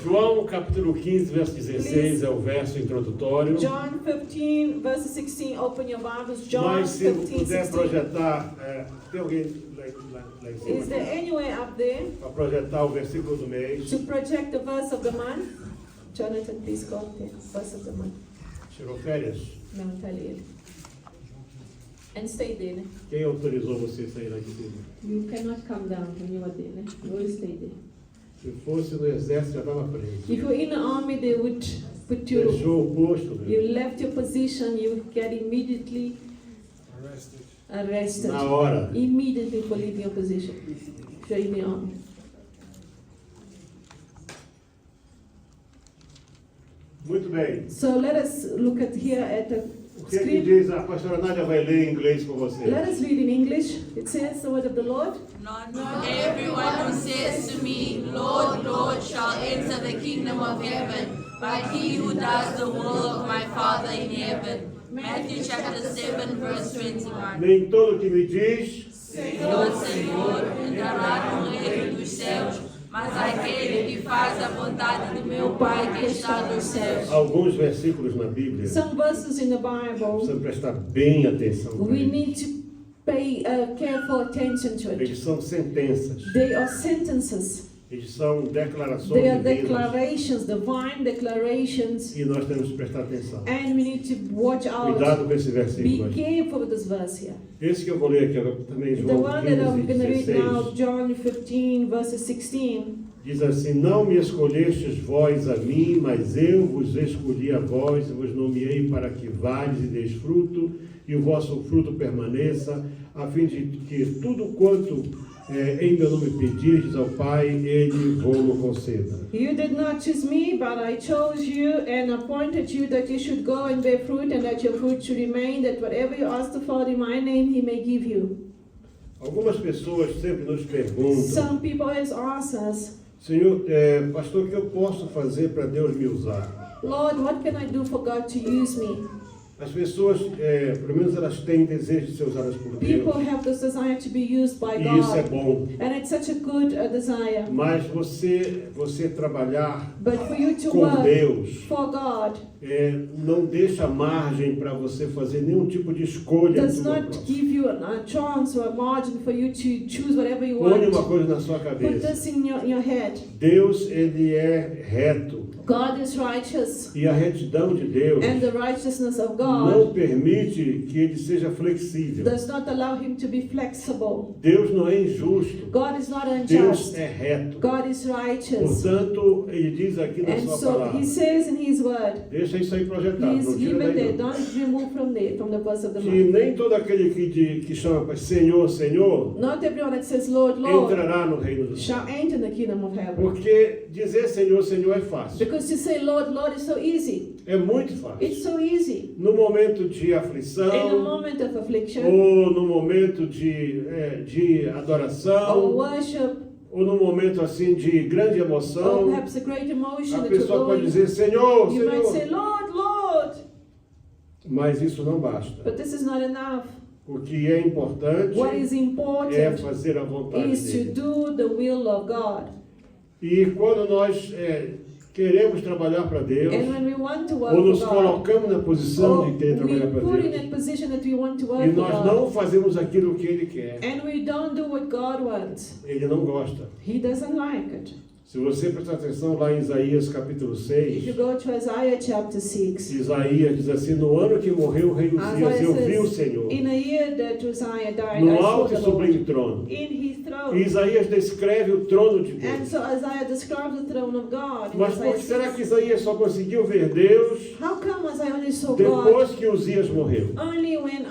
João capítulo 15, verso 16 é o verso introdutório. John 15, verse 16. Open your Bibles. John Mas se 15, puder 16. projetar, tem alguém lá em Is cima there anywhere up there para projetar o versículo do mês? to project the verse of the month? Jonathan, please go there. Verse of the month. Tirou férias? Não, tá ali. And stay there. Né? Quem autorizou você a sair lá de cima? You cannot come down when you are there. Né? You will stay there. Se fosse no exército, já estava preso. If you're in the army, they would put you. Deixou o posto, né? You left your position, you get immediately arrested. Na hora. Immediately for leaving your position. If you're in the army. Muito bem. So let us look at here at the O que screen. diz? A pastora Nádia vai ler em inglês com você. Let us read in English. It says the word of the Lord. Not everyone who says to me, Lord, Lord, shall enter the kingdom of heaven, but he who does the will of my Father in heaven. Matthew chapter 7, verse 21. Nem todo que me diz, Senhor, Senhor, entrará no reino dos céus, mas aquele que faz a vontade do meu Pai que está nos céus. alguns versículos na Bíblia, Some verses in the Bible, precisa prestar bem atenção. para we eles. need to pay careful attention to it. Eles são sentenças, They are sentences. eles são declarações They are divinas declarations, divine declarations, e nós temos que prestar atenção. and we need to watch out. Cuidado com esse versículo. Be aqui. careful with this verse here. Esse que eu vou ler aqui agora, também The João one that I'm 15, going to read 16, now, John 15, verses 16. diz assim: Não me escolhestes vós a mim, mas eu vos escolhi a vós e vos nomeei para que vades e deis fruto, e o vosso fruto permaneça, a fim de que tudo quanto em meu nome pedirdes ao Pai, Ele vos conceda. You did not choose me, but I chose you and appointed you that you should go and bear fruit, and that your fruit should remain, that whatever you ask the Father in my name, He may give you. Algumas pessoas sempre nos perguntam: Some people always ask us, Senhor, pastor, o que eu posso fazer para Deus me usar? Lord, what can I do for God to use me? As pessoas, pelo menos elas têm desejo de ser usadas por Deus, People have this desire to be used by e isso é God, bom. and it's such a good desire. Mas você trabalhar But for you to com work Deus for God não deixa margem para você fazer nenhum tipo de escolha. does no seu not próximo. give you a chance or a margin for you to choose whatever you Põe uma want. coisa na sua Put cabeça: this in your head. Deus, ele é reto, God is righteous, e a retidão de Deus and the righteousness of não God permite que ele seja flexível. does not allow him to be flexible. Deus não é injusto, God is not Deus unjust. é reto. God is righteous. Portanto, ele diz aqui na And sua so palavra: he says in his word, deixa isso aí projetado, please não leave tira it there. daí não. Don't remove from there, from the verse of the Que month. nem todo aquele que chama para Senhor, Senhor, Not everyone that says Lord, Lord entrará no reino dos céus. shall enter the kingdom of heaven. Porque dizer Senhor, Senhor é fácil. Because to say Lord, Lord is so easy. É muito fácil. It's so easy. No momento de In a aflição, moment of affliction ou no momento de or adoração, worship, ou no momento assim de grande or emoção, perhaps a great emotion a that you're pessoa pode going, dizer Senhor, you might say Senhor. Lord, Lord. Mas isso não basta. But this is not enough. O que é importante What is é important fazer a vontade is to dele. do the will of God. E quando nós queremos trabalhar para Deus, And when we want to work ou nos for God, colocamos na posição or de ter we trabalhar para put in Deus, that position that we want to work e for nós God, não fazemos aquilo que Ele quer, and we don't do what God wants, Ele não gosta. He doesn't like it. Se você prestar atenção lá em Isaías capítulo If 6, you go to Isaiah chapter 6, Isaías diz assim: no ano que morreu o rei Uzias, eu vi o Senhor in a year that Uzziah died, no I saw alto e the Lord sublime trono. in his E throne. Isaías descreve o trono de And Deus. so Isaiah describes the throne of God. In Mas por Isaiah que será 6. que Isaías só conseguiu ver Deus How come Isaiah only saw God depois que Uzias morreu? only when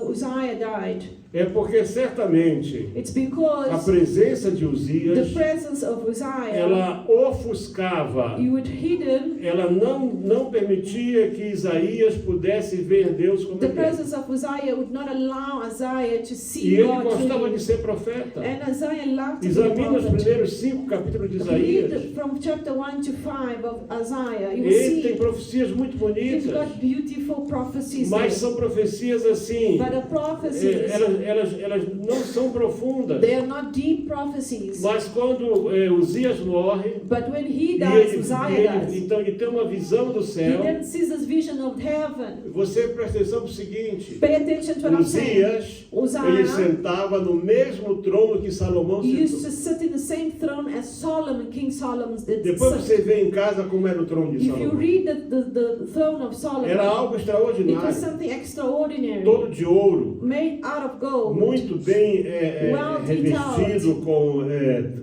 Uzziah died? É porque certamente It's a because presença de the Uzias, presence of Uzziah, ela ofuscava, you would hidden. ela não permitia que Isaías pudesse ver Deus como The ele é. presence of Uzziah would not allow Isaiah to E see ele God gostava truly. de ser profeta. And Isaiah loved to be a Examina os prophet. primeiros 5 capítulos de Isaías. Read from chapter 1 to 5 of Isaiah. You will Ele tem see profecias muito he's bonitas, got beautiful prophecies mas there. são profecias assim, But the prophecies, elas não são profundas. They are not deep prophecies. Mas quando Uzias morre, But when he e dies, ele, Uzziah dies, então ele tem uma visão do he céu, then sees this vision of heaven. você presta atenção para o seguinte: Pay attention to what I'm saying. Uzias, ele Uzziah, sentava no mesmo trono que Salomão he used to sentou. sit in the same throne as Solomon, King Solomon did Depois sit. você vê em casa como era o trono de If you Salomão. read the throne of Solomon, Era algo it extraordinário, was something extraordinary, todo de ouro, made out of gold, muito bem Well revestido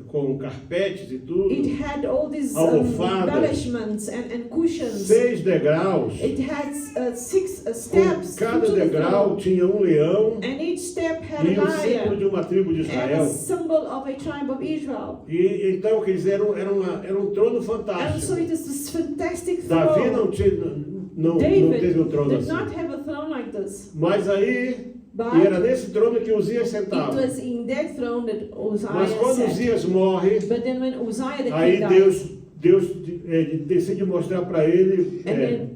com carpetes e tudo, it had all these almofadas, embellishments and cushions. 6 degraus. It had 6 Com steps cada to the degrau throne, tinha um leão and each step had e a o símbolo lion de uma tribo de and a Israel. symbol of a tribe of Israel. E então, quer dizer, era um trono And so fantástico. it is this fantastic Davi throne. não teve um trono David did assim. not have a throne like this, Mas aí, but e era nesse trono que Uzias it sentava. was in that throne that Mas quando Uzziah sat. Uzias morre, But then when Uzziah the aí king dies, Deus decide mostrar para ele,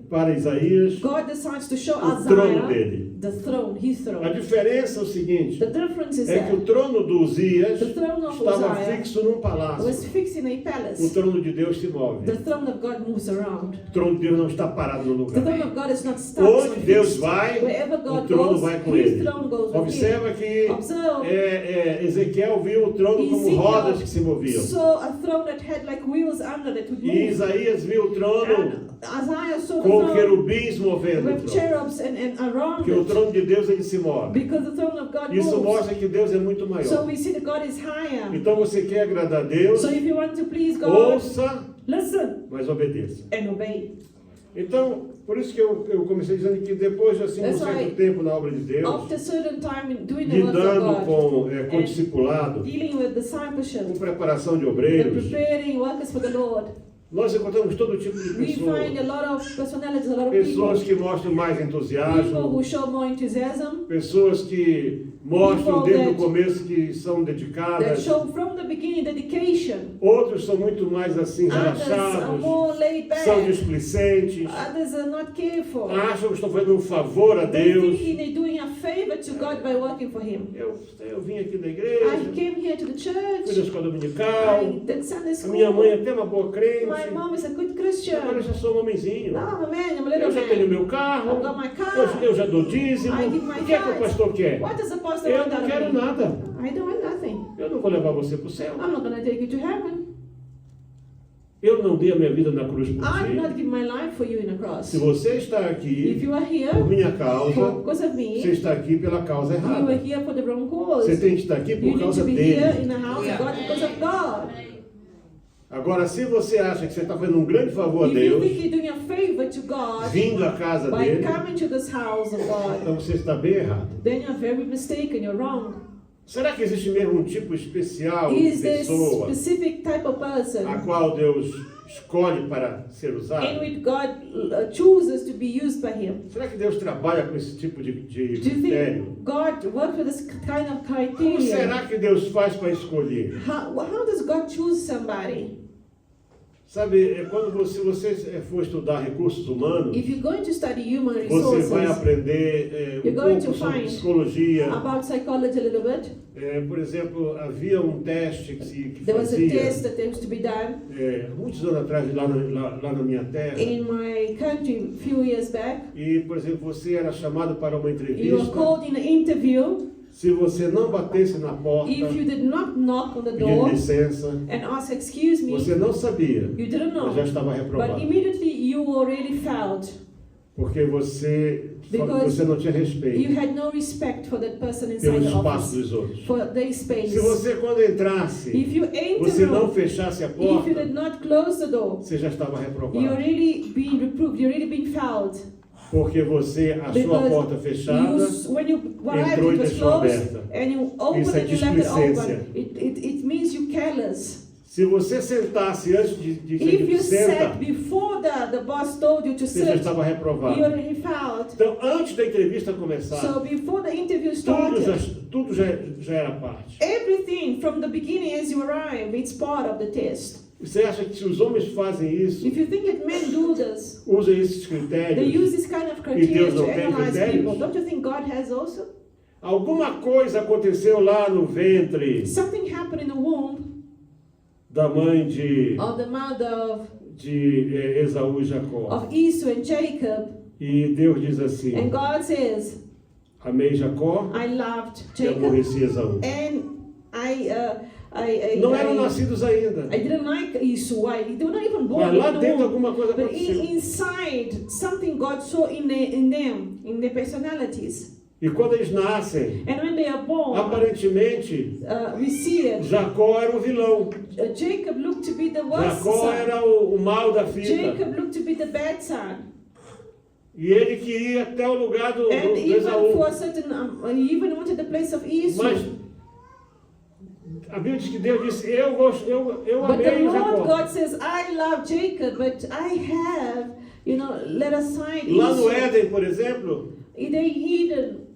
para Isaías, God decides to show o trono Isaiah dele. the throne, his A throne. diferença é o seguinte, The difference is é que o that trono do Uzias the throne of estava Uzziah fixo num was palácio. fixed in a O palace. trono de Deus se move. The throne of God moves around. O trono de Deus não está parado no The lugar. throne of God is not stuck. Onde it's not Deus fixed. vai, Wherever o God trono goes, vai com his ele. throne goes with him. Observa que Observe. Ezequiel viu o trono como Ezekiel rodas que se moviam. saw a throne that had like wheels under that would E move. Isaías viu o trono And Isaiah saw the com throne querubins movendo o with trono. cherubs and around Porque o it. trono de Deus ele se move. Because the throne of God Isso moves. mostra que Deus é muito So maior. we see that God is higher. Então você quer agradar a Deus, So if you want to please God, ouça, listen mas obedeça. and obey. Então, por isso que eu comecei dizendo que depois de assim, um That's certo why tempo na obra de Deus, After a certain time in doing the work of lidando God, com discipulado, dealing with discipleship, com preparação de and obreiros, preparing workers for the Lord, nós encontramos todo tipo de we find a pessoas. lot of personalities, a lot of Pessoas people. que mostram mais People entusiasmo, who show more enthusiasm, pessoas que mostram People desde o that- começo que são that dedicadas, show from the beginning dedication. outros são muito mais assim Others are relaxados, more laid são back. displicentes, Others are not careful. acham que estão fazendo um favor a They Deus. think they're doing a favor to God by working for Him. Eu vim aqui da I igreja, came here to the fui da church. escola dominical, I did Sunday a minha mãe é school. até uma boa crente, My mom is a good agora eu Christian. já sou um homenzinho. Now I'm a man, I'm a Eu little já tenho man. meu carro, I've got my car. eu já dou dízimo. I give my O que é que o tithes. pastor quer? What does the pastor Eu want não out quero of me? nada. I don't want nothing. Eu não vou levar você para o céu. I'm not going to take you to heaven. Eu não dei a minha vida na cruz por I did not ti. give my life for you in a cross. Se você está If aqui you are here por minha causa, because of me, você está aqui pela causa you are errada. here for the wrong cause. Você tem que estar aqui You por need causa to be here dele. in the house of God because of God. Agora, se você acha que você está fazendo um grande favor a If you Deus, think you're doing a favor to God vindo à casa by dele, coming to this house of God, então você está bem errado. then you're very mistaken, you're wrong. Será que existe mesmo um tipo especial de Is there a pessoa specific type of a person qual Deus escolhe para ser in usado? which God chooses to be used by Him? Será que Deus trabalha com esse tipo de Do you critério? think God works with this kind of Como criteria? será que Deus faz para escolher? How does God choose somebody? Sabe, quando você for estudar recursos humanos, If you're going to study human você vai resources, aprender You're um going pouco to sobre find psicologia. about psychology a little bit. Por exemplo, havia um teste que There was a fazia test that used to be done muitos anos atrás lá na minha terra. in my country a few years back. E, por exemplo, você era chamado para uma You were entrevista. called in an interview. Se você não batesse na porta, If you did not knock on the pedindo door licença, and ask, excuse me, você não sabia, you didn't mas já know. estava But reprovado. immediately you already failed. Porque você não tinha You respeito had no respect for that person inside pelo the espaço office, dos outros. for their space. Se você, quando entrasse, If you você enter, não fechasse a if you porta, did not close the door, você já estava you're reprovado. really being reproved, you're really being fouled. Porque você achou a porta fechada, When you arrived, entrou e it was deixou closed, aberta. and you opened Isso é it, you left it displicência. open. It means you careless. se você sentasse antes de If you senta, sat before the boss told you to você já sit, estava reprovado. you already failed. Então, antes da entrevista começar, So before the interview tudo started, já era parte. everything from the beginning as you arrive, it's part of the test. Você acha que se os homens fazem isso, If you think that men do this, usam esses they critérios, use this kind of E criteria Deus não to tem analyze critérios? people. Don't you think God has also? Alguma coisa aconteceu lá no ventre Something happened in the womb da mãe de of the mother Esaú e Jacó. of Esau and Jacob. E Deus diz assim: And God says, amei Jacó I loved e Jacob. aborreci Esaú. And Não eram nascidos ainda. I didn't like Esau. Why? They were not even born. Mas lá in the dentro womb. alguma coisa But aconteceu. inside, something God saw in them, in their personalities. E quando eles nascem, And when they are born, aparentemente, we see it. Jacó era o vilão. Jacob looked to be the worst Jacó son. era o mal da fita. Jacob looked to be the bad son. E ele queria até o lugar do And even Esaú. for a certain, he even wanted the place of Esau. Mas a Bíblia diz que Deus disse: eu But the amei Lord Jacó. God says, I love Jacob, but I have, let aside Lá no Esau. Éden, por exemplo, They hidden.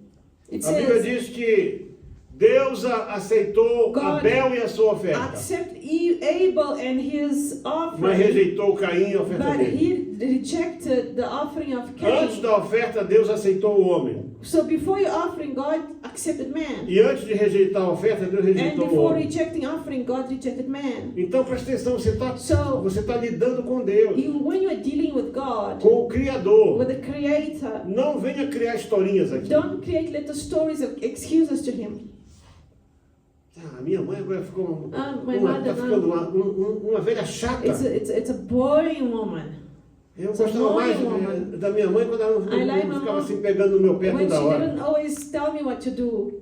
It a Bíblia says, diz que Deus aceitou God Abel e a sua oferta, accept Abel and his mas offering, rejeitou Caim e a oferta but dele. he rejected the offering of Antes Cain. da oferta, Deus aceitou o homem. So before your offering, God accepted man. E antes de rejeitar a oferta, Deus And rejeitou o before homem. rejecting offering, God rejected man. Então presta atenção, So você está lidando com Deus, when you are dealing with God, com o Criador. with the Creator, Não venha criar historinhas aqui. don't create little stories of excuses to Him. Minha mãe agora ficou My mother tá ficando now, uma velha chata. it's a boring woman. Eu It's a gostava mais boring woman. da minha mãe quando ela I like my ficava mom assim pegando no meu pé When toda she hora. didn't always tell me what to do,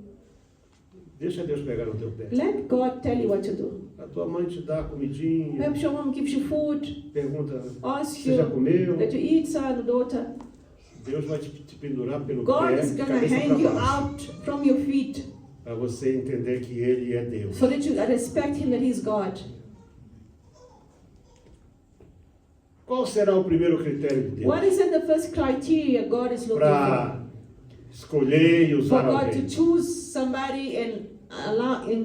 Deixa Deus pegar no teu pé. let God tell you what to do. A tua mãe te dá comidinha, Perhaps your mom gives you food, pergunta, asks você já you comeu? that you eat, son, daughter. Deus vai te pendurar pelo God pé, is de gonna cabeça hang you para baixo, out from your feet para você entender que Ele é Deus. so that you respect Him, that He's God. Qual será o primeiro critério de Deus What is the first criteria God is looking for? para escolher e For usar God to alguém? choose somebody and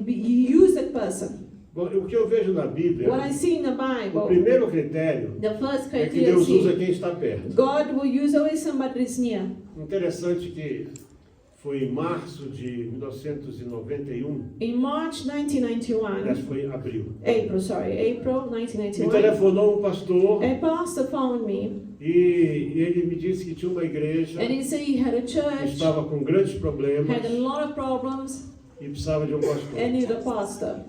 use that person. Bom, o que eu vejo na Bíblia, What I see in the o Bible, primeiro critério the first é que criteria I Deus usa see, quem está perto. God will use always somebody that is near. Interessante que foi em março de 1991, In March aliás 1991, foi abril, April me 1991, telefonou um pastor a pastor found me e ele me disse que tinha uma igreja and he said he had a que church, estava com grandes problemas had a lot of problems, e precisava de um pastor. and needed a pastor.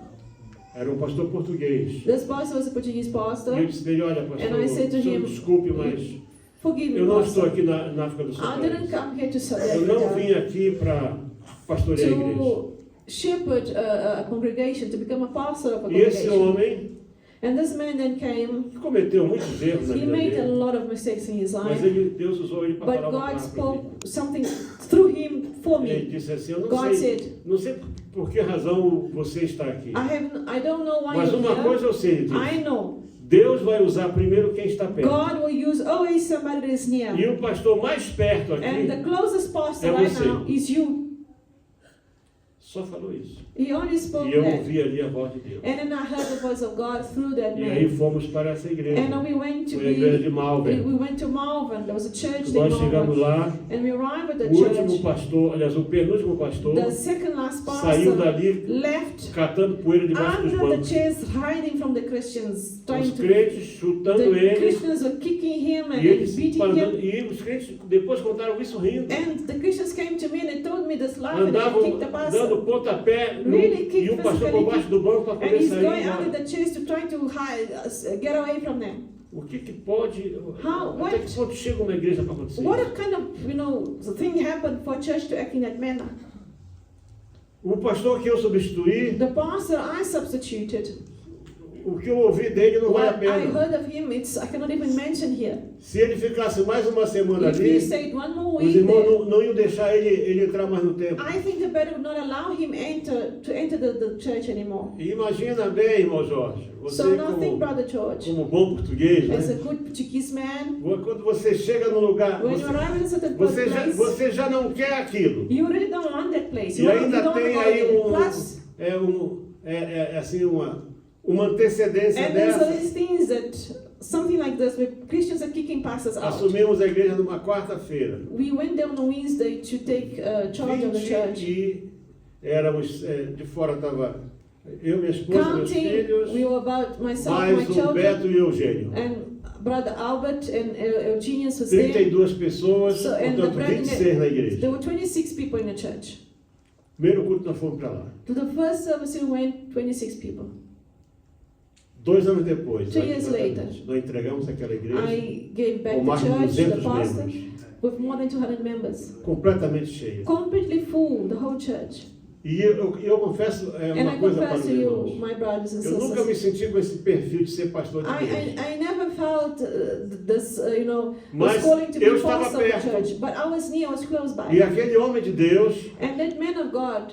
Era um pastor português. This pastor was a Portuguese E eu pastor. disse dele: olha, pastor, And I said to o senhor him, desculpe, mas Forgive me, eu não estou pastor. aqui na África do Sul. I didn't come here to South Eu não vim Africa aqui para pastorear a igreja. to shepherd a congregation, to become a pastor of a E esse congregation. homem And this man then came, que cometeu muitos erros na he vida made a dele, lot of mistakes in his mas life, Deus usou ele para but falar uma God palavra para mim. spoke something through him for Ele me. disse assim: eu God said, não sei por que razão você está aqui, I don't know why mas you're uma coisa here. eu sei, ele disse, I know Deus vai usar primeiro quem está perto. God will use always somebody that is near. E o pastor mais perto And the aqui closest pastor É right você. now is you. só falou isso. He only spoke E eu that. ouvi ali a voz de Deus. And then I heard the voice of God through that E aí man. fomos para essa igreja. And we went to Foi a igreja de we Malvern. went to Malvern. There was a church there in Nós chegamos Malvern. lá, And we arrived at the o último church. pastor, aliás, o penúltimo pastor, The second last saiu pastor dali left catando poeira debaixo dos under the bancos. chairs, hiding from the Christians, trying Os to. crentes chutando The ele. Christians were kicking him and E eles beating mandando, him. e os crentes depois contaram isso rindo. And the Christians came to me and they told me this laughing and Andavam they kicked the pastor. dando pontapé Really kicked e o pastor por baixo do banco para And poder he's sair. going embora. under the chairs to try to hide, get away from them. O que pode, How- até what- que ponto chega uma igreja para acontecer What isso? a kind of thing happened for church to act in that manner? O pastor que eu substituí, The pastor I substituted, o que eu ouvi dele não vale a what I pena. heard of him, I cannot even mention here. Se ele ficasse mais uma semana If he ali, stayed one more os week irmãos there, não iam deixar ele entrar mais no templo. I think the better would not allow him to enter the church anymore. E imagina bem, irmão Jorge, você So now think, como, Brother George, como bom português, as a né? good Portuguese man, Quando você chega no lugar, when you arrive in a certain place, você já não quer aquilo. you really don't want that place. E You ainda don't tem want aí it. Plus, assim, uma antecedência and there's all dessa. these things that something like this, where Christians are kicking pastors out. Assumimos a igreja numa quarta-feira. We went there on a Wednesday to take charge of the church. E éramos, de fora estava eu, minha esposa, meus Counting, filhos, we were about myself, my mais o children, Beto e o Eugênio. and Brother Albert and Eugenius was there. 32 pessoas, So, and the portanto brethren, 26 na igreja. there were 26 people in the church. Primeiro culto nós fomos para lá. To the first service we went, 26 people. 2 anos depois, 2 years later, nós entregamos aquela igreja I gave back com the mais de church, the 200 pastor, membros, with more than 200 members. completamente cheia. Completely full, the whole church. E eu confesso And uma I coisa para confess os to you, irmãos. my brothers and Eu nunca me sisters, senti com esse perfil de ser pastor de igreja. I never felt this, Mas this calling to eu be estava pastor of the perto. church. But I was near, I was close by. E aquele homem de Deus, And that man of God,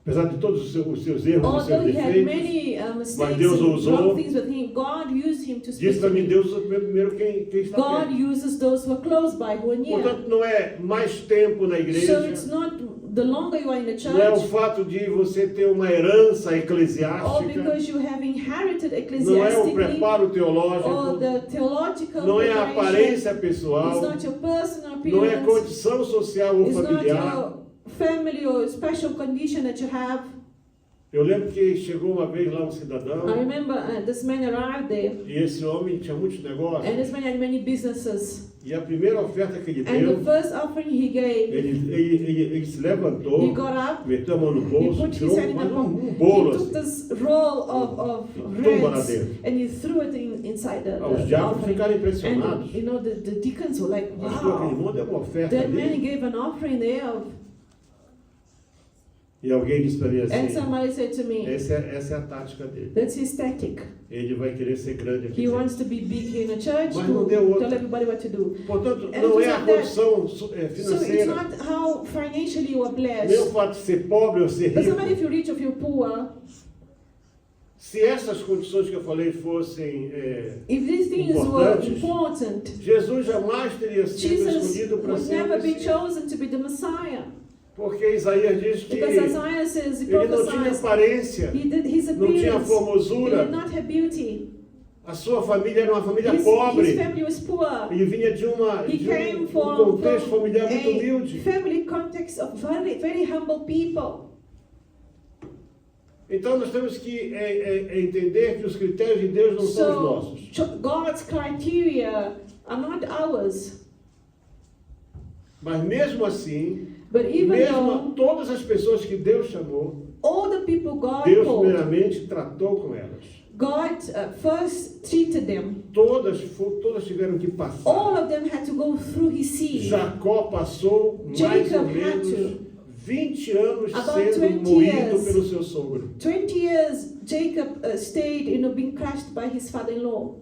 apesar de todos os seus erros e although seus he had defeitos, many mistakes Deus o and usou. wrong things with him, God used him to speak disse para to mim, me. Deus usa primeiro quem está God perto. uses those who are close by, who are near. Portanto, não é mais tempo na So igreja, it's not the longer you are in the não é o church, fato de você ter uma herança or eclesiástica, because you have inherited não é o ecclesiastically, preparo or teológico, the theological não é a preparation. aparência It's pessoal, not your personal não é a appearance. condição social ou It's not familiar. your family or special condition that you have. Eu lembro que chegou uma vez lá um I cidadão, remember this man arrived there, e esse homem tinha muitos negócios, and this man had many businesses. e a primeira oferta que ele And the deu, first offering he gave, ele se levantou, he got up, meteu a mão no he bolso, put his tirou hand in the pocket, bolo he took assim. this roll of Tumba lá rands, dentro. and he threw it inside the Os diáconos offering. ficaram impressionados. And the deacons were like, Pastor, aquele wow, monte é uma oferta that man ali. gave an offering there. E alguém disse para mim And assim, somebody said to me, essa é a tática dele. that's his tactic. Ele vai querer ser grande aqui He dentro. wants to be big here in the church, Mas não deu to outra. tell everybody what to do. Portanto, And não it é was a like condição So it's financeira, not how financially you are nem o blessed. fato de ser pobre ou ser Doesn't matter if rico. you're rich or if you're poor. Se essas condições que eu falei fossem If these things were importantes, important, Jesus jamais teria sido Jesus escolhido para would ser o never be Messias. chosen to be the Messiah. Porque Isaías diz que Because Isaiah says, he ele não tinha prophesies, aparência, his não tinha appearance, he formosura, did not have beauty. a sua família era uma família His pobre. family was poor. Ele vinha de He came um from contexto familiar muito a humilde. family context of very, very humble people. Então nós temos que entender que os critérios de Deus não são os So nossos. God's criteria are not ours. Mas mesmo assim, But even mesmo though todas as pessoas que Deus chamou, all the people God Deus called, primeiramente tratou com elas. God first treated them. Todas tiveram que All passar. of them had to go through his seed. Jacó passou mais Jacob ou had menos 20 anos About sendo 20 moído years. pelo seu sogro. 20 years Jacob stayed, being crushed by his father-in-law.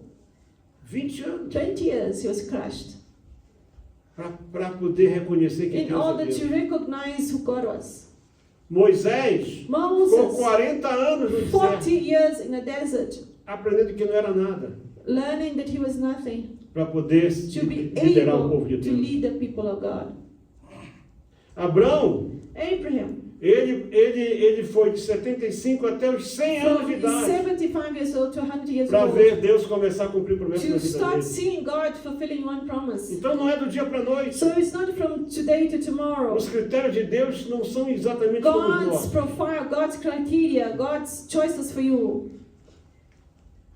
20 anos. 20 years he was crushed. Para poder reconhecer que In Deus é order Deus. to recognize who God was. Moisés ficou Moses, 40 anos no 40 deserto, years in the desert, aprendendo que não era nada, learning that he was nothing, para poder to be liderar o povo de able to Deus. lead the people of God. Abraão, Abraham, ele foi de 75 até os 100 anos de from idade, 75 years old to 100 years para old, ver Deus começar a cumprir promessas na to vida start dele. seeing God fulfilling one promise. Então não é do dia para a noite. So it's not from today to tomorrow. Os critérios de Deus não são exatamente como os God's nossos. profile, God's criteria, God's choices for you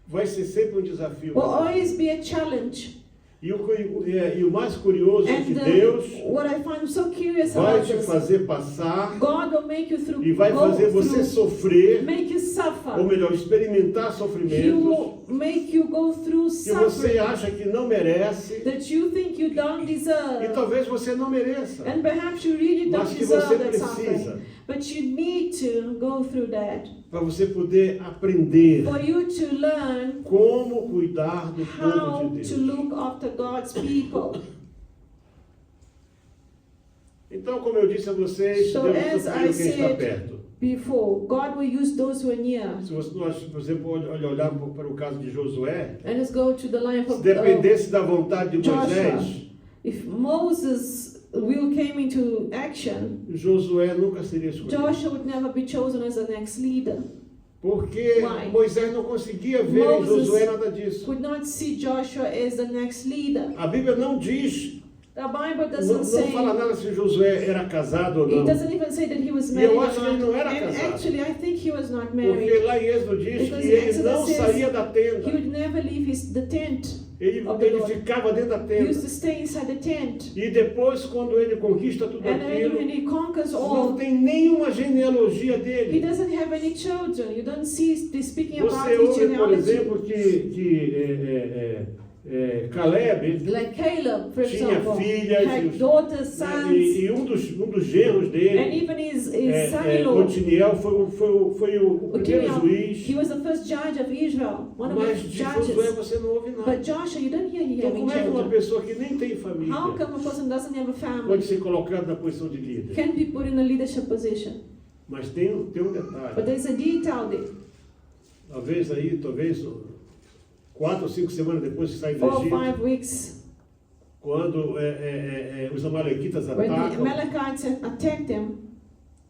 Vai ser sempre um desafio. will always be a challenge. E o mais curioso é que And Deus what I find so curious vai about te this, fazer passar God will make you through, e vai go fazer você through, sofrer, make you ou suffer. melhor, experimentar He sofrimentos will make you go through que você suffering acha que não merece that you think you don't e deserve. talvez você não mereça, And perhaps you really mas don't que você deserve that precisa suffering. But you need to go through that para você poder aprender for you to learn como cuidar do povo how de to Deus. look after God's people. Então, como eu disse a vocês, So Deus as está I quem está said perto. before, God will use those who are near. Se nós, por exemplo, olhar para o caso de Josué, And let's go to the life se of dependesse da vontade de Joshua. Moisés, If Moses' will came into action, Josué nunca seria escolhido. Joshua would never be chosen as the next leader. Porque Why? Moisés não conseguia ver em Moses Josué nada disso. could not see Joshua as the next leader. A Bíblia não diz, The Bible não, doesn't não say, fala nada se Josué era casado ou it não. doesn't even say that he was E married eu or acho que ele não era not. And casado. actually, I think he was not Porque married. lá em Êxodo diz Because que ele Exodus não says saía da He tenda. would never leave the tent. Ele of the Lord. ficava dentro da He tenda. used to stay inside the tent. E depois, quando ele conquista tudo And then aquilo, when he conquers não all, tem nenhuma genealogia he dele. doesn't have any children. You don't see they speaking about Você his ouve, por genealogy. exemplo, Caleb Like Caleb, for tinha example, filhas had daughters, sons, e um dos genros and dele, even his son-in-law, Otiniel, foi o primeiro Othniel, juiz. he was the first judge of Israel, one of Mas the de Josué judges. você não ouve nada. But Joshua, you don't hear he Então, having como é que uma children. pessoa que nem tem How família come a person doesn't have a family pode ser colocada na posição de líder? can be put in a leadership position? Mas tem um But detalhe. there's a detail there. Talvez 4 ou 5 semanas depois que sai do 4 or Egito, 5 weeks, quando os amalequitas when the atacam, Amalekites attacked them,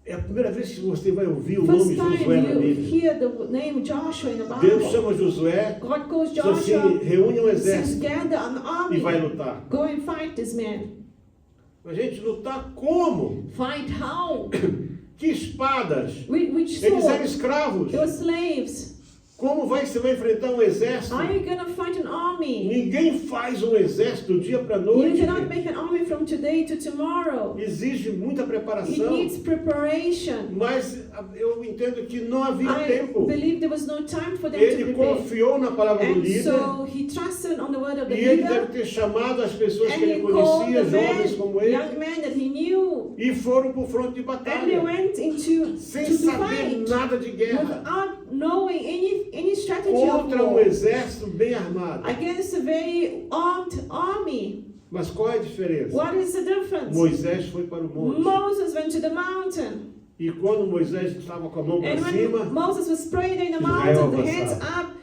é a primeira vez que você vai ouvir o first nome time Josué na you Bíblia. hear the name Joshua in the Deus Bible. chama Josué, God calls diz assim, Joshua, reúne um says, exército gather an e vai army, lutar. go and fight this man. Mas, gente, lutar como? Fight how? Que espadas? Which Eles eram sword? escravos. They were slaves. Como você vai enfrentar um exército? Are you gonna fight an army? Ninguém faz um exército do dia para a You noite. cannot make an army from today to tomorrow. Exige muita It preparação. needs preparation. Mas eu entendo que não havia I tempo. believe there was no time for them to Ele prepare. confiou na palavra do And líder. so he trusted on the word of the E ele deve leader. ter chamado as pessoas And que he ele called conhecia, the jovens como ele, young man that he knew. e foram para o fronte de And they batalha, went into sem to saber fight nada de guerra, without knowing any strategy of contra um war exército bem armado. against a very armed army. Mas qual é a diferença? What is the difference? Moisés foi para o monte. Moses went to the mountain. E quando Moisés estava com a mão para And cima, when Moses was praying in the Israel mountain, the hands avançava. up,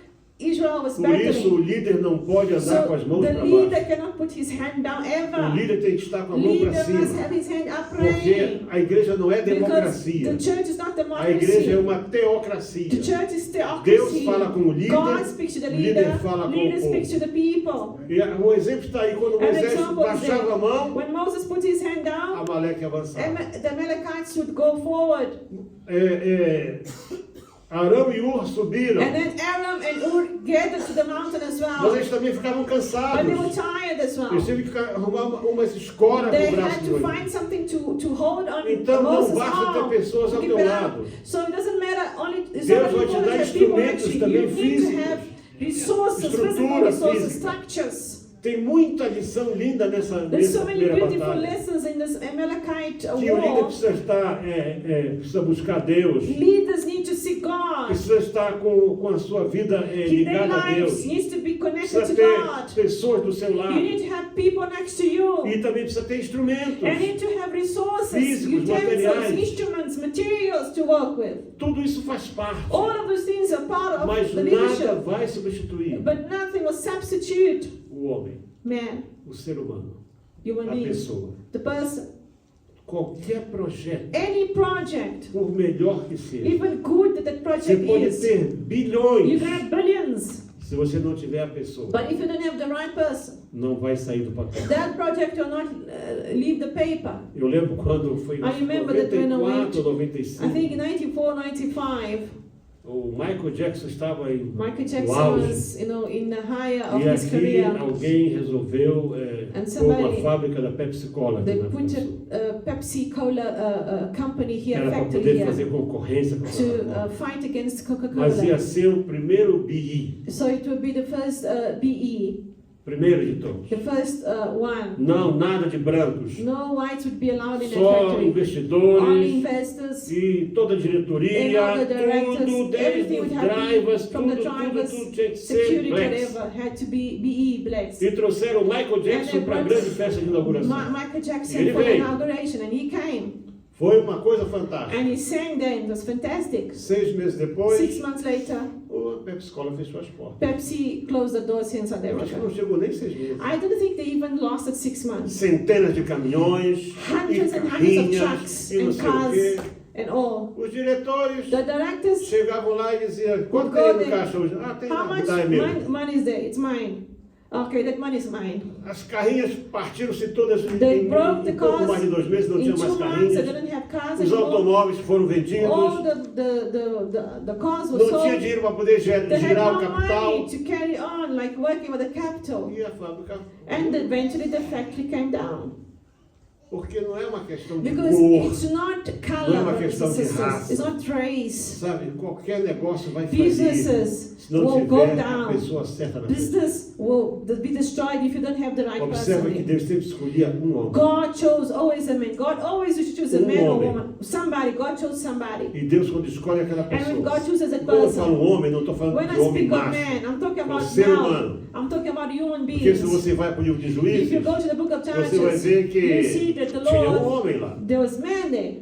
Israel was por isso o battling. líder não pode andar com as So mãos the para leader baixo. cannot put his hand down O ever. líder tem que estar com a mão para Leader must cima. have his hand up Porque praying. a igreja não é Because democracia. the church is not A igreja é democracy. uma teocracia. The church is Deus theocracy. fala com o líder, God speaks to the o líder leader, fala com leader o speaks to povo. the people. E o exemplo está aí, quando An Moisés example is baixava a there. mão, When Moses put his hand down, Amaleque avançava. the Amalekites would go forward. Arão e Ur subiram, And then Aram and Ur gathered to the mountain as mas well. eles também ficavam But they were cansados. tired as well. Eles tiveram que arrumar umas escoras They no braço had de to Moisés. find something to hold on Então não Moses' basta ter arm. pessoas to ao keep teu it up. lado. So it doesn't matter only it's Deus not vai te important dar to have people instrumentos next to you. também You need to físicos. have resources, physical Estrutura resources, física. structures. Tem muita lição linda nessa There's so many primeira beautiful batalha. lessons in this Amalekite Que o líder war. precisa estar, precisa buscar Deus, Leaders need to seek God. precisa estar com a sua vida Their ligada a lives Deus. needs to be connected Precisa to ter God. pessoas do seu You lado. need to have people next to you. E também precisa ter instrumentos. And need to have resources, Físicos, utensils, materiais. instruments, materials to work with. Tudo isso faz parte. All of those things are part of Mas the nada leadership. vai substituir But nothing will substitute o homem, man, o ser humano, human a being, pessoa. the person. Qualquer projeto, Any project, por melhor que seja, even good that você project pode is, ter you bilhões. can have billions. Se você não tiver a pessoa, But if you don't have the right person, não vai sair do papel. that project will not leave the paper. Eu lembro quando foi em I remember that when I 94 ou I 95, think in 94, 95, o Michael Jackson estava em Michael no Jackson auge. was, in the higher of E his aqui career. alguém resolveu And pôr uma somebody- fábrica da Pepsi Cola They aqui na put África do Sul. a Pepsi Cola company here, Era para factory poder here, fazer concorrência com a to Coca-Cola. fight against Mas Coca-Cola. ia ser o primeiro BI, So it will be the first BE, primeiro de todos. the first one. Não, nada de brancos. No whites would be allowed in the Só factory. Only investidores investors e toda a and diretoria, all the tudo, directors, desde everything os would have to drivers, be from the tudo drivers, tinha que ser security, blacks. whatever, had to be BE blacks. E trouxeram o Michael Jackson para a grande festa de inauguração. Michael Jackson Ele for the veio. inauguration, and he came Foi uma coisa fantástica. and he sang there. It was fantastic. 6 meses depois, 6 months later, a Pepsi Cola fechou as portas. Pepsi closed the doors here in South Eu acho que Africa. não chegou nem 6 meses. I don't think they even lasted 6 months. Centenas de caminhões, Hundreds e and hundreds of carrinhas, trucks e não and sei o cars quê. and all. Os diretores The directors, chegavam lá e diziam, quanto Would tem go no there. caixa hoje? Ah, tem how lá, much me dá, é meu. money is there? It's mine. Okay, that money is mine. As carrinhas partiram-se todas They em broke the pouco cars. mais de 2 meses, não In tinha 2 mais months, they carrinhas. didn't have cars Os anymore. automóveis foram All vendidos. the cars were Não tinha sold. dinheiro para poder They had girar o no capital. money to carry on, like working with the capital. E a fábrica. And eventually the factory came down. Porque não é uma questão de Because cor. it's not Não é color, uma brothers questão and de sisters. raça. It's not race. Sabe, qualquer negócio vai falir. Businesses Se não will go tiver a down. pessoa certa na frente. Business will be destroyed if you don't have the right Observa person que there. Deus sempre escolhia homem. God chose always a man. God always used to choose a man or homem. woman. Somebody. God chose somebody. E Deus, quando escolhe aquela And when pessoa. God chooses a Quando eu falo person, homem, não estou falando when de I homem speak of macho. man, I'm talking about ser now. humano. I'm talking about human Porque beings. se você vai para o livro de If Juízes, you go to the book of você vai Judges, ver you que see that the tinha Lord, homem lá. there was man there.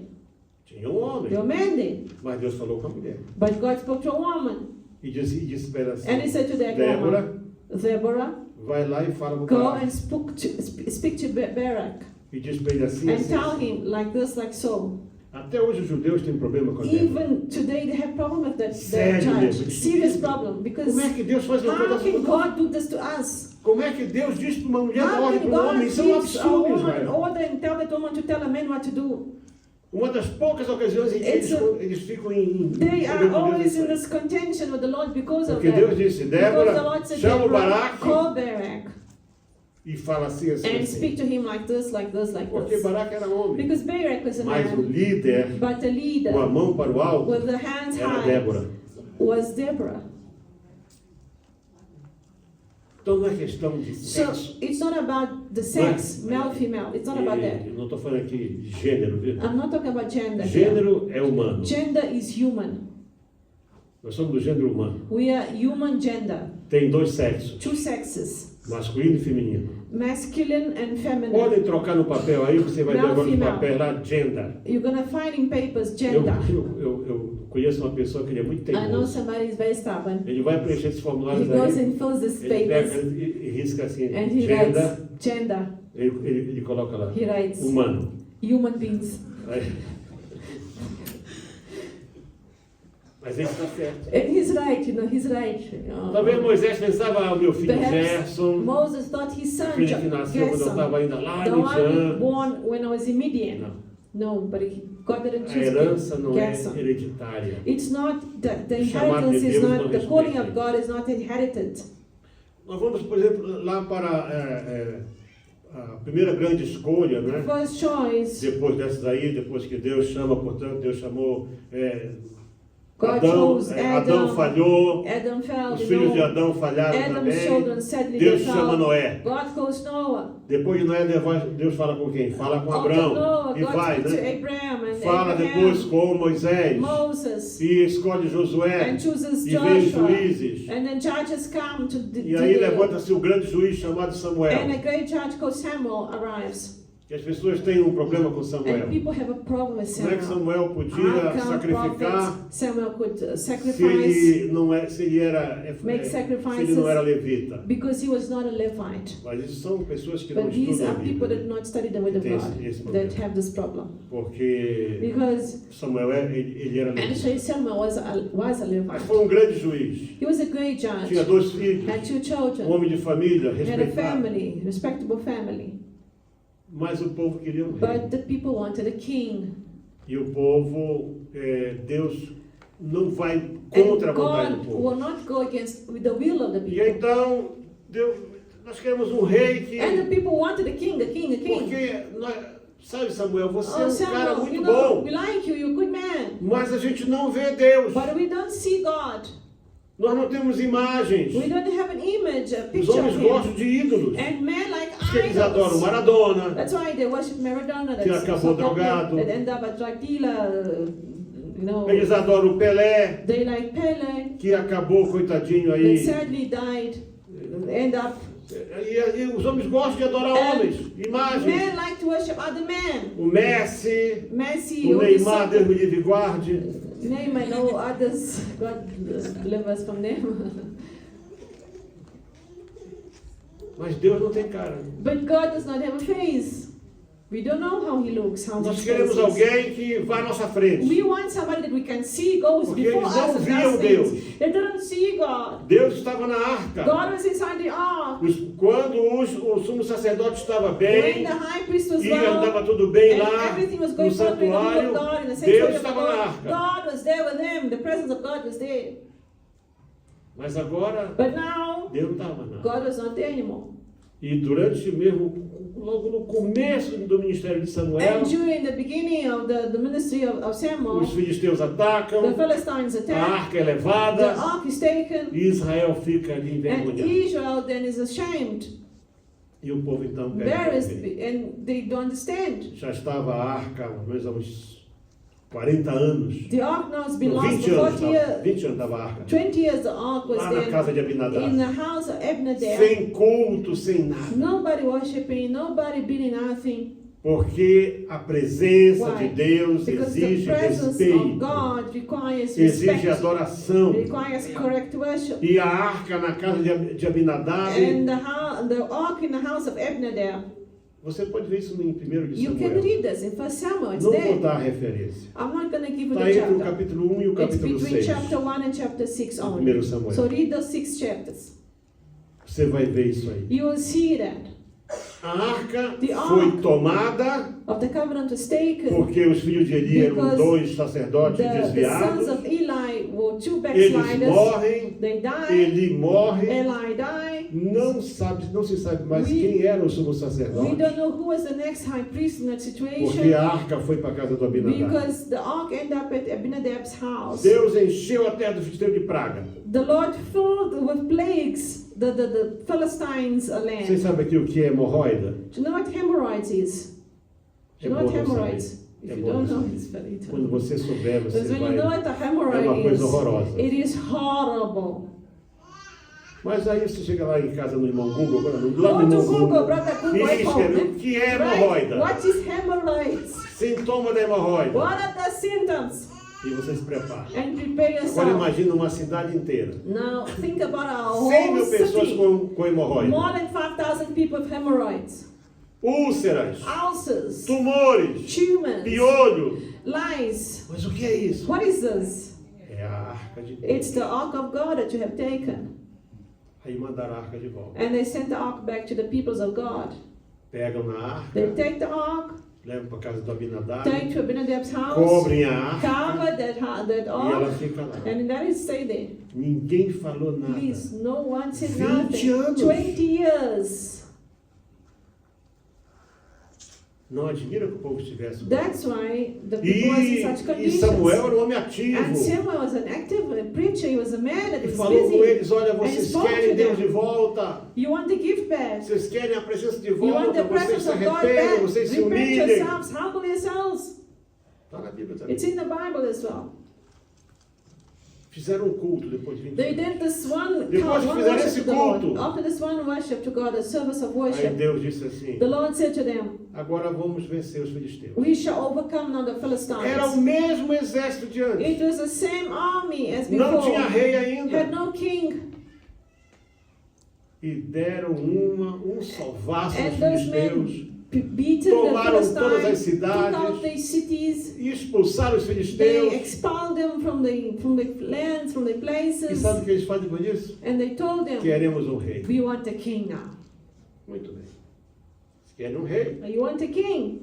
Tinha homem. There were men there. Mas Deus falou com a mulher. But God spoke to a woman. E disse para ela assim, And he said to that Débora, woman, Deborah, vai lá e fala com o go Barak. and speak to Barak. E diz para ele assim, And assim, tell him like this, like so. Até hoje os judeus têm problema com a Débora. Even today they have problem with that Sério judge. mesmo. Serious problem. Because Como é que Deus faz uma coisa how can dessa? God do this to us? Como é que Deus diz para uma mulher dar How ordem can para um God homem? Isso é um gives a absurdo, woman Israel. order and tell that woman to tell a man what to do? Uma das poucas ocasiões em que It's eles ficam em They are problema com always in Deus. this contention with the Lord because of Porque Deus that. disse, Because the Débora, Lord said, chama o Deborah, Barak call Barak e fala assim, assim, and assim. speak to him like this, like this, like Porque this. Barak era homem. Because Barak was a Mas o man, líder, but the com a leader mão para o alto, with the hands era high Débora. was Deborah. Então não é questão de So sexo. it's not about the sex, male, female. It's not about that. Eu não estou falando aqui de gênero, viu? I'm not talking about gender. here. Gênero é humano. Gender is human. Nós somos do gênero humano. We are human gender. Tem 2 sexos, Two sexes, masculino e feminino. masculine and feminine. Podem trocar no papel aí, você vai ver Male, agora no female. papel lá, gender. You're gonna find in papers Eu, gender. eu conheço uma pessoa que ele é muito I know teimoso. somebody is very stubborn. Ele vai preencher esses He formulários goes aí, and fills these ele pega papers e risca assim, and he gender, writes gender. ele coloca lá, He writes humano. human beings. Aí- Mas ele está certo. And he's right, he's right. Talvez Moisés pensava, ah, o meu filho Perhaps Gerson, Moses thought his son filho que nasceu quando eu Gerson, estava ainda lá the em one Midian. born when I was in Midian. Não, No, but God didn't a choose herança não é Gerson. hereditária. It's not the O chamado de inheritance is Deus não not the calling respeita of God is not inherited. Nós vamos, por exemplo, lá para a primeira grande escolha, né? First choice, Depois dessas aí, depois que Deus chama, portanto, Deus chamou God Adão, chose Adão falhou, Adam fell, os you filhos de know. Adão falharam Adam's também. children sadly Deus they chama fell. Noé. God calls Noah. Depois de Noé, Deus fala com quem? Fala com After Abraão. Noah, E God vai, speaks to né? Abraham and Fala Abraham, depois com Moisés. Moses, E escolhe Josué. and chooses E vem Joshua. Juízes. And then judges come to E aí levanta-se o grande juiz chamado and a Samuel. great judge called Samuel arrives. E as pessoas têm um problema com Samuel. And people have a problem with Como é que Samuel. Samuel How podia come sacrificar prophets, Samuel could se sacrifice ele não é, se ele era Make se sacrifices. ele não era levita? because he was not a Levite. Mas isso são pessoas que não But these estudam a are people that Bíblia, not study the word of Tem God esse problema. that have this problem. porque Because Samuel ele era levita. actually Samuel was a Mas Levite. foi um grande juiz. He was a great judge. Tinha 2 filhos, Had 2 children. um homem de família, Had a respeitado. family, respectable family. Mas o povo queria um rei. But the people wanted a king. E o povo, Deus não vai contra a And vontade do God povo. will not go against the will of the E people. então, nós queremos um rei que... And the people wanted a king, a king, a king. Porque, sabe, Samuel, você é Oh, um cara Samuel, muito we bom, like you, you're a good man. mas a gente não vê Deus. But we don't see God. Nós não temos imagens. We don't have an image, a Os picture homens of him. gostam de ídolos. And men like Diz que eles adoram idols. Maradona, That's why they worship Maradona. Que That's acabou so popular, drogado. that end up a drug dealer, you know. eles adoram o Pelé, They like Pele, que acabou, coitadinho that aí. sadly died, end up. E os homens gostam de adorar homens, imagens. Men like to worship other men. O Messi, Messi, o all this Neymar, Deus me livre e guarde. name I know others. God deliver us from them. Mas Deus não tem cara. But God does not have a face. We don't know how he looks, how Nós much queremos faces. alguém que vá à nossa frente. We want somebody that we can see goes Porque before eles us não and viam does Deus. things. They didn't see God. Deus estava na arca. God was inside the ark. Quando o sumo sacerdote estava When bem, the high priest was e andava well, tudo bem and lá everything was no going forward in the will of santuário, God, in the sanctuary Deus of estava na God, arca. God was there with him. The presence of God was there. Mas agora, But now, Deus não estava na arca. God was not there anymore. E durante mesmo, logo no começo do ministério de Samuel, And during the beginning of the ministry of Samuel, os filisteus the atacam, Philistines a attack, arca é the levada, ark is taken, e Israel fica ali and envergonhado. Israel then is ashamed, E o povo então pede embarrassed, para ele. and they don't understand. Já estava a arca há mais ou menos 40 anos. The ark now has been Não, lost 20 for anos, 40 years. 20 anos estava a arca. 20 years the ark was Lá na there casa de in Abinadab. the house of Abinadab. Sem culto, sem nada. Nobody worshiping, nobody building nothing. Porque a presença Why? de Deus Because the exige presence of respeito, God requires exige respect, adoração. requires correct worship. E a arca na casa de Abinadab, And the ark in the house of Abinadab, você pode ver isso em 1 de you can Samuel. read this in 1 Samuel, it's Não vou there. dar a referência. I'm not going to give you Está the entre o chapter. capítulo 1 e o It's capítulo between 6. chapter 1 and chapter 6 de only. 1 Samuel. So read those 6 chapters. Você vai ver isso aí. You will see that. A arca The ark foi tomada of the covenant was taken. porque os filhos de Eli eram Because 2 sacerdotes The sons desviados. of Eli were 2 Eles backsliders. morrem, They die. Eli morre. Eli die. Não se sabe mais quem era o sumo We sacerdote, don't know who was the next high priest in that porque situation. a arca foi para a casa do Abinadab. Because the ark ended up at Abinadab's house. Deus encheu a terra do filisteu de praga. The Lord filled with plagues the Philistines' Vocês land. sabem aqui o que é hemorroida? Do you know what hemorrhoids is? Do you know what É bom não hemorrhoids? saber. If É you bom don't não know, saber. it's very Quando tough. você souber, você Because when you know vai... what a É uma hemorrhoid coisa is, horrorosa. it is horrible. Mas aí você chega lá em casa no irmão Google, lá no Go to irmão Google, brother Google, e at escreve home. o que é Right? hemorroida. What is hemorrhoids? Sintoma da hemorroida. What are the symptoms? E você se prepara. And prepare Agora yourself. imagina uma cidade inteira. Now think about our 100 mil whole pessoas city. com hemorroida. More than 5,000 people with hemorrhoids, Úlceras, ulcers, tumores, tumors, piolho. lice. Mas o que é isso? What is this? É a arca de Deus. It's the ark of God that you have taken. Aí mandaram a arca de volta. And they sent the ark back to the peoples of God. Pegam na arca, They take the ark, levam para casa do Abinadab, take to Abinadab's house, cobrem a arca cover that e ela ark, fica lá. and that is stay there. Ninguém falou nada. Please, no one said 20 nothing. anos. 20 years. Não admira que o povo estivesse. That's why the people was in such E conditions. Samuel era um homem ativo. And Samuel was an active preacher. He was a man that E was falou com busy. eles, olha, And vocês spoke querem to Deus them. de volta? You want the gift back? Vocês querem a presença de You want volta? the Vocês presence se of God arrependam, back? vocês se Repent humilhem. yourselves, humble yourselves. Está na Bíblia também. It's in the Bible as well. Fizeram um culto depois de 20 They anos. did this one Depois que one fizeram worship esse to the Lord. culto. After this one worship to God, a service of Aí worship, Deus disse assim, the Lord said to them, agora vamos vencer os filisteus. we shall overcome now the Era o Philistines. mesmo exército de antes. It was the same army as Não tinha before. rei Had ainda. no king. E deram um salvaço aos And those filisteus. men beaten the Tomaram todas as Philistines, took out cidades. their cities. E expulsaram os They filisteus. expelled them from the lands, from the E places, sabe o que eles fazem depois disso? and they told them, Queremos um rei. we want a king now. Muito bem. Eles querem um rei. You want a king?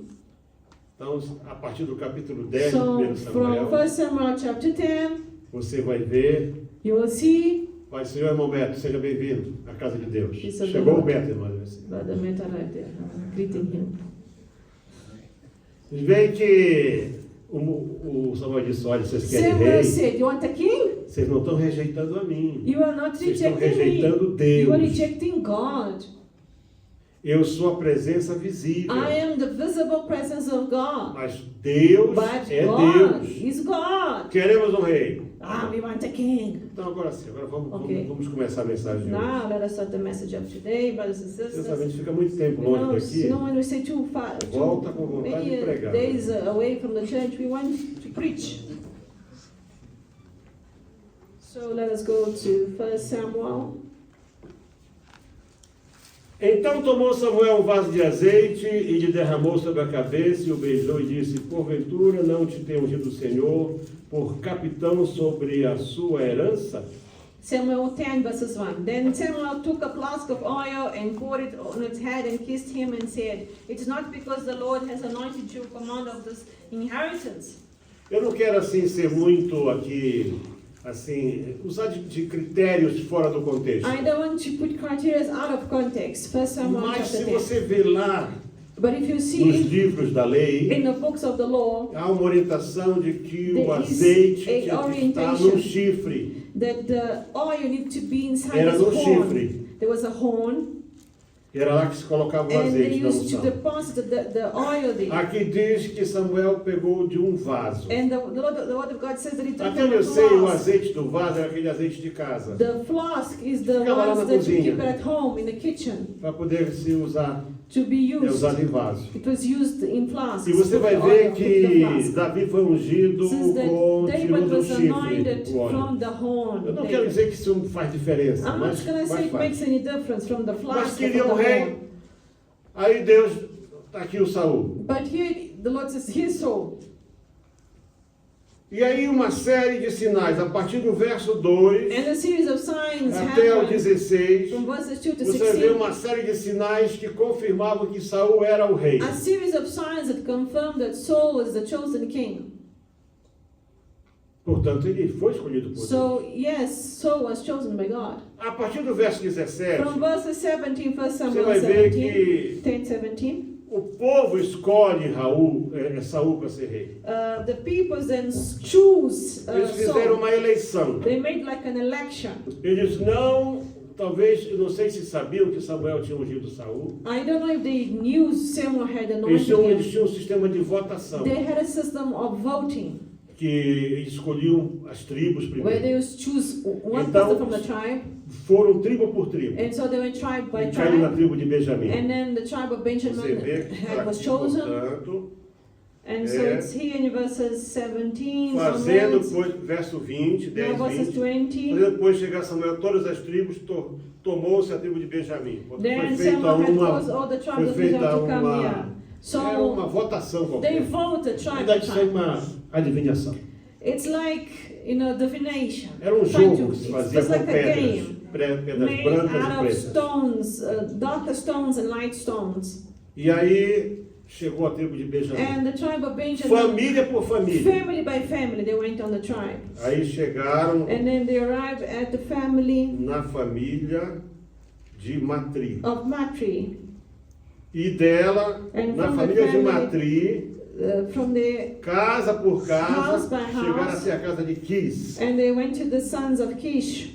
Então, a partir do capítulo 10 do So 1 from Samuel, 1 Samuel chapter 10, você vai ver. you will see, Pai, Senhor, irmão Beto, seja bem-vindo à casa de Deus. Isso é Chegou o verdade. Beto, irmão. Brother Meta right there, greeting him. Vocês veem que o Samuel disse, olha, vocês querem Samuel rei? said, you want a king? Vocês não estão rejeitando a mim. You are not Vocês estão rejecting me. rejeitando You are Deus. rejecting God. Eu sou a presença visível. I am the visible presence of God. Mas Deus But é God Deus. is God. Queremos um rei. We want a king. Então agora sim, agora Ok. vamos começar a mensagem de hoje. Now let us start the message of today, brothers and Você sabe, a sisters. gente fica muito tempo You know, longe daqui. when we stay too far, Volta com vontade many de pregar. days away from the church, we want to preach. So let us go to 1 Samuel. Então tomou Samuel um vaso de azeite e lhe derramou sobre a cabeça e o beijou e disse: porventura não te tem ungido o Senhor por capitão sobre a sua herança? Samuel 10 verses 1. Then Samuel took a flask of oil and poured it on its head and kissed him and said, it's not because the Lord has anointed you commander of this inheritance. Eu não quero assim ser muito aqui, assim, usar de critérios fora do contexto. I don't want to put criteria out of context. 1 Samuel Mas se chapter 10. você vê lá But if you nos see livros da lei, in the books of the law há uma orientação de que There o is azeite a tinha que estar orientation. no chifre. that the oil need to be inside Era this no horn. chifre. There was a horn, Era lá que se colocava o and they azeite da used to unção. deposit the oil there. Aqui diz que Samuel pegou de um vaso. And the word of God says that he took Até from onde a eu sei, o flask. azeite do vaso era aquele azeite de casa. The flask is the Ficava lá na ones that you cozinha. keep at home in the kitchen Para poder se usar, to be é used. usado em vaso. It was used in flasks. E você Put vai the ver oil, put the que flask. Davi foi ungido Since that com David tirou do was chifre anointed o óleo. from the horn. Eu não David. quero dizer que isso faz diferença, I'm mas not going to say it faz. makes any difference from the Mas flask or from queria the um rei. horn. Aí Deus, está aqui o Saul. But here the Lord says, here's Saul. E aí uma série de sinais, a partir do verso 2 And a series of signs até o happened 16, from verses 2 to você vê 16. uma série de sinais que confirmavam que Saul era o rei. A series of signs that confirmed that Saul was the chosen king. Portanto, ele foi escolhido por Deus. So, yes, Saul was chosen by God. A partir do verso 17, From verses 17, 1 você Samuel vai ver 17, que 10, 17, o povo escolhe Saul para ser rei. the people then choose Eles fizeram Saul. uma eleição. They made like an election. Eles não, talvez, eu não sei se sabiam que Samuel tinha ungido Saul. I don't know if they knew Samuel had Eles anointed him. tinham um sistema de votação, They had a system of voting que eles escolhiam as tribos where primeiro. they would choose one Então, person from the tribe, foram tribo por tribo. and so they went tribe by E caiu na tribe, tribo de Benjamim. and then the tribe of Você Benjamin vê que was aqui, chosen, portanto, and so it's here in verses 17, fazendo, onwards, depois, verso 20, 10, now verses 20, 20. fazendo depois chegar Samuel, todas as tribos, tomou-se a tribo de Benjamim. Foi Then feita Samuel had uma, caused all the foi tribes of feita Israel to come here. era So uma votação they qualquer. voted tribe Na by verdade, isso é tribe. uma adivinhação. It's like, divination. Era um Trying jogo to- que se it's fazia just com like a pedras, game. pedras Made brancas e out of pretas. stones, darker stones and light stones. E aí chegou a tribo de Benjamim. And the tribe of Benjamin, Família por família. family by family, they went on the tribe. Aí chegaram And then they arrived at the family na família de Matri. of Matri. E dela, And na from the família de family- Matri, From the casa por casa, House by house. chegaram até a casa de Quis. and they went to the sons of Kish.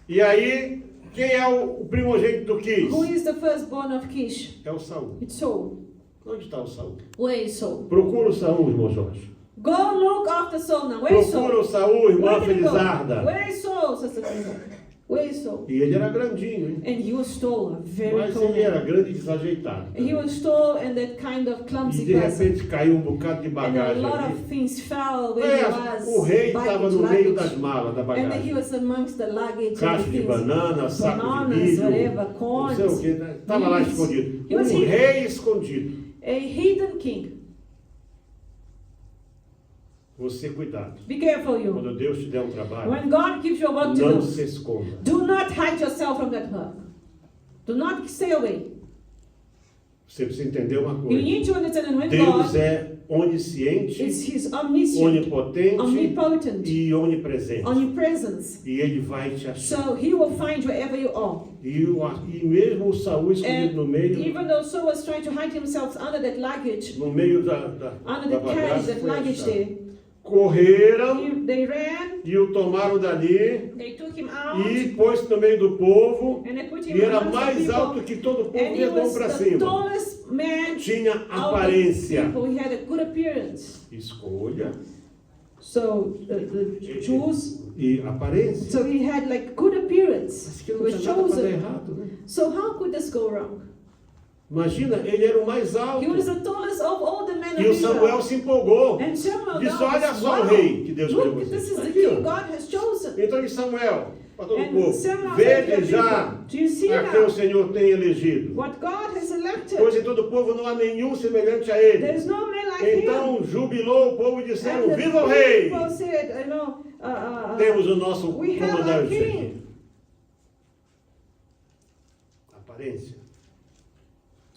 E aí, quem é o primogênito do Quis? Who is the firstborn of Kish? É o Saul. It's Saul. Onde está o Saul? Where is Saul? Procura o Saul, irmão Jorge. Go look after Saul now. Where is Procura Saul? o Saul, irmã Where did he go? Felizarda. Where is Saul, Sister Felizarda? Where is Saul? E ele era grandinho, hein? And he was tall, a very Mas tall ele era man. grande e desajeitado. He was tall and that kind of E clumsy de person. repente caiu um bocado de And a bagagem lot ali. of things fell where he was. O rei estava no meio das luggage. malas da And then he bagagem. was amongst the luggage and Caixa de things. banana, saco de Bananas, milho, whatever, não corns. sei o que, né? Estava lá Beans. escondido. He was Um hidden. rei escondido. A hidden king. Você cuidado. Be careful, you. Quando Deus te der um trabalho, When God gives you a work to não do, se esconda. do not hide yourself from that work. Do not stay away. Você precisa entender uma You coisa. need to understand that when Deus God é onisciente, is His omniscient, onipotente omnipotent, e onipresente. omnipresence. E Ele vai te achar. So He will find you wherever you are. E mesmo o Saul escondido no meio, Even though Saul was trying to hide himself under that luggage, no meio da under the carriage, bagagem, that foi luggage achado. there, Correram they ran, e o tomaram dali they took him out, e pôs no meio do povo. and they put him E era amongst the mais people. alto que todo o povo, And he levou was para the cima. tallest man Tinha out of aparência. people. He had a good appearance. Escolha So the Jews, e aparência. so he had like good appearance. Mas He que não was tinha nada para dar chosen. errado, né? So how could this go wrong? Imagina, ele era o mais alto. He was the tallest of all the men of E o Samuel Israel. se empolgou. And Samuel Disse, now olha was, só o wow, rei que Deus escolheu look, você. this is the Aqui, ó. king God has chosen. Então disse Samuel, para todo o And povo. Samuel said to the Vede já people, do you see a quem o now Senhor tem elegido. what God has elected? Pois em todo o povo não há nenhum semelhante a ele. There's no man like him. Então jubilou o povo e disseram, And the viva o rei! people said, Temos o nosso we have our comandante aqui. king. Aparência.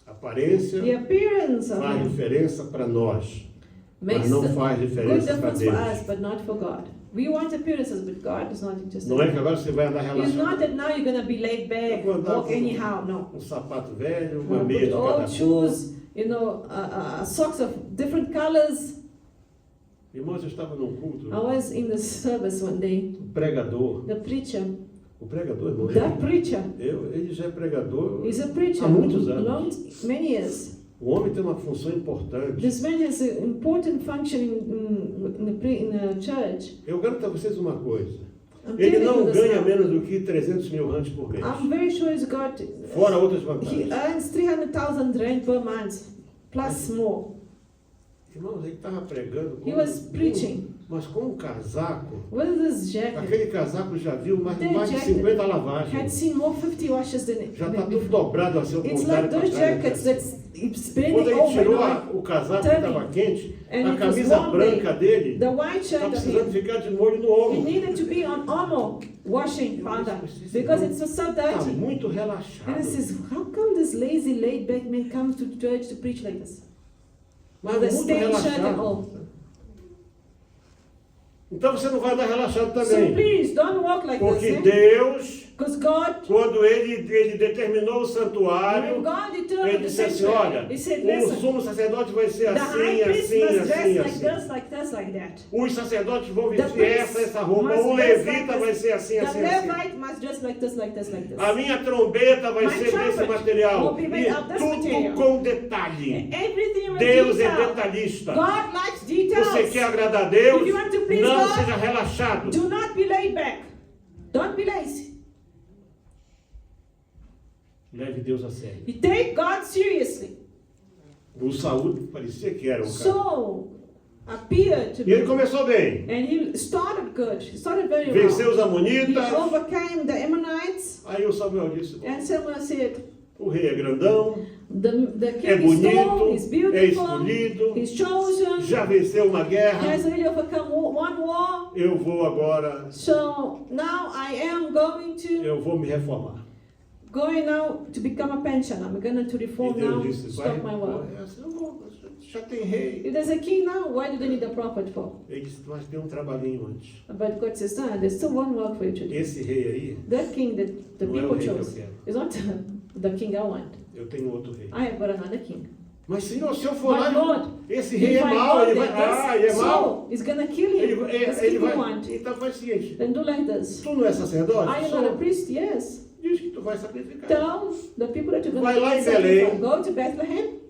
Aparência The appearance of faz him diferença para nós, mas makes não the faz good diferença para difference for us, Deus. but not for God. We want appearances, but God is not interested. Não é que agora você vai andar It's not relaxado. that now you're going to be laid back, Eu vou andar walk com anyhow. No. um sapato velho, uma meia Put de cada old cor. shoes, socks of different colors. Irmãos, eu estava num culto, I was in the service one day. o pregador, The preacher, irmão, that preacher, ele já é pregador is a preacher há muitos anos. many years. O homem tem uma função importante. This man has an important function in the church. Eu garanto a vocês uma coisa. I'm Ele telling não you this ganha now. menos do que 300 mil rands por mês. I'm very sure he's got. Fora outras He vantagens. earns 300,000 rand per month, plus more. Irmãos, ele estava pregando He was preaching mas com um casaco. with this jacket. Aquele casaco já viu mais The de jacket 50 had lavagens. seen more 50 washes than it. Já está tudo dobrado assim, ao It's contrário. like those pra trás, jackets né? that's it's Quando bending ele over. tirou Now. o casaco que turning. estava quente, And a it was camisa warm branca day. dele The white está shirt of precisando him, ficar de molho no it ombro. needed to be on armor washing powder because it was so Está dirty. muito And relaxado. it says, how come this lazy, laid back man comes to church to preach like this? Mas The muito stained shirt and relaxado. all. Então você não vai andar relaxado So também. please don't walk like Porque this. Deus, Because God, quando ele determinou o when santuário, God ele determined the disse assim, olha, sanctuary, He said, o listen, sumo sacerdote vai ser the assim, high priest assim, must assim, dress like assim. this, like this, like that. Os sacerdotes vão The vestir priest essa roupa. must O dress levita like vai this. ser assim, The assim, assim. Levite must dress like this, like this, like this. A minha trombeta vai My ser desse trumpet material. will be made E of this tudo material. com detalhe. Everything with Deus é detail. detalhista. God likes details. Você quer agradar a Deus? If you want to please Não God, seja relaxado. Do not be laid back. Don't be lazy. Leve Deus a sério. You take God seriously. O Saúl parecia que era um cara. So appeared to E ele be. começou bem. And he started good. He started very Venceu well. os He amonitas. overcame the Ammonites. Aí o Samuel disse, bom, And someone said, o rei é grandão, the king é is tall, bonito, he's é beautiful, escolhido, he's chosen, já venceu uma he guerra. has already overcome one war. Eu vou agora, So now I am eu vou me reformar. going now to become a pensioner. I'm going to E reform Deus now, disse, vai, stop my work. eu vou, já tem rei. If there's a king now, why do they need a prophet for? Ele disse, mas tem um trabalhinho antes. But God says, no, there's still one work for you to do. Esse rei aí, That king that the não é o people rei que eu chose quero. is not the king I want. Eu tenho outro rei. I have got another king. Mas Senhor, se eu for But lá, Lord, esse rei if é I mau, go ele vai, there, ele é this mau. soul is going to kill him. This Ele king you vai, want. então faz o seguinte, Then do like this. tu não é sacerdote? Are you Sou. not a priest? Yes. Diz que tu vai sacrificar. Tell the people that you're Vai going lá to em Belém. sacrifice. Go to Bethlehem,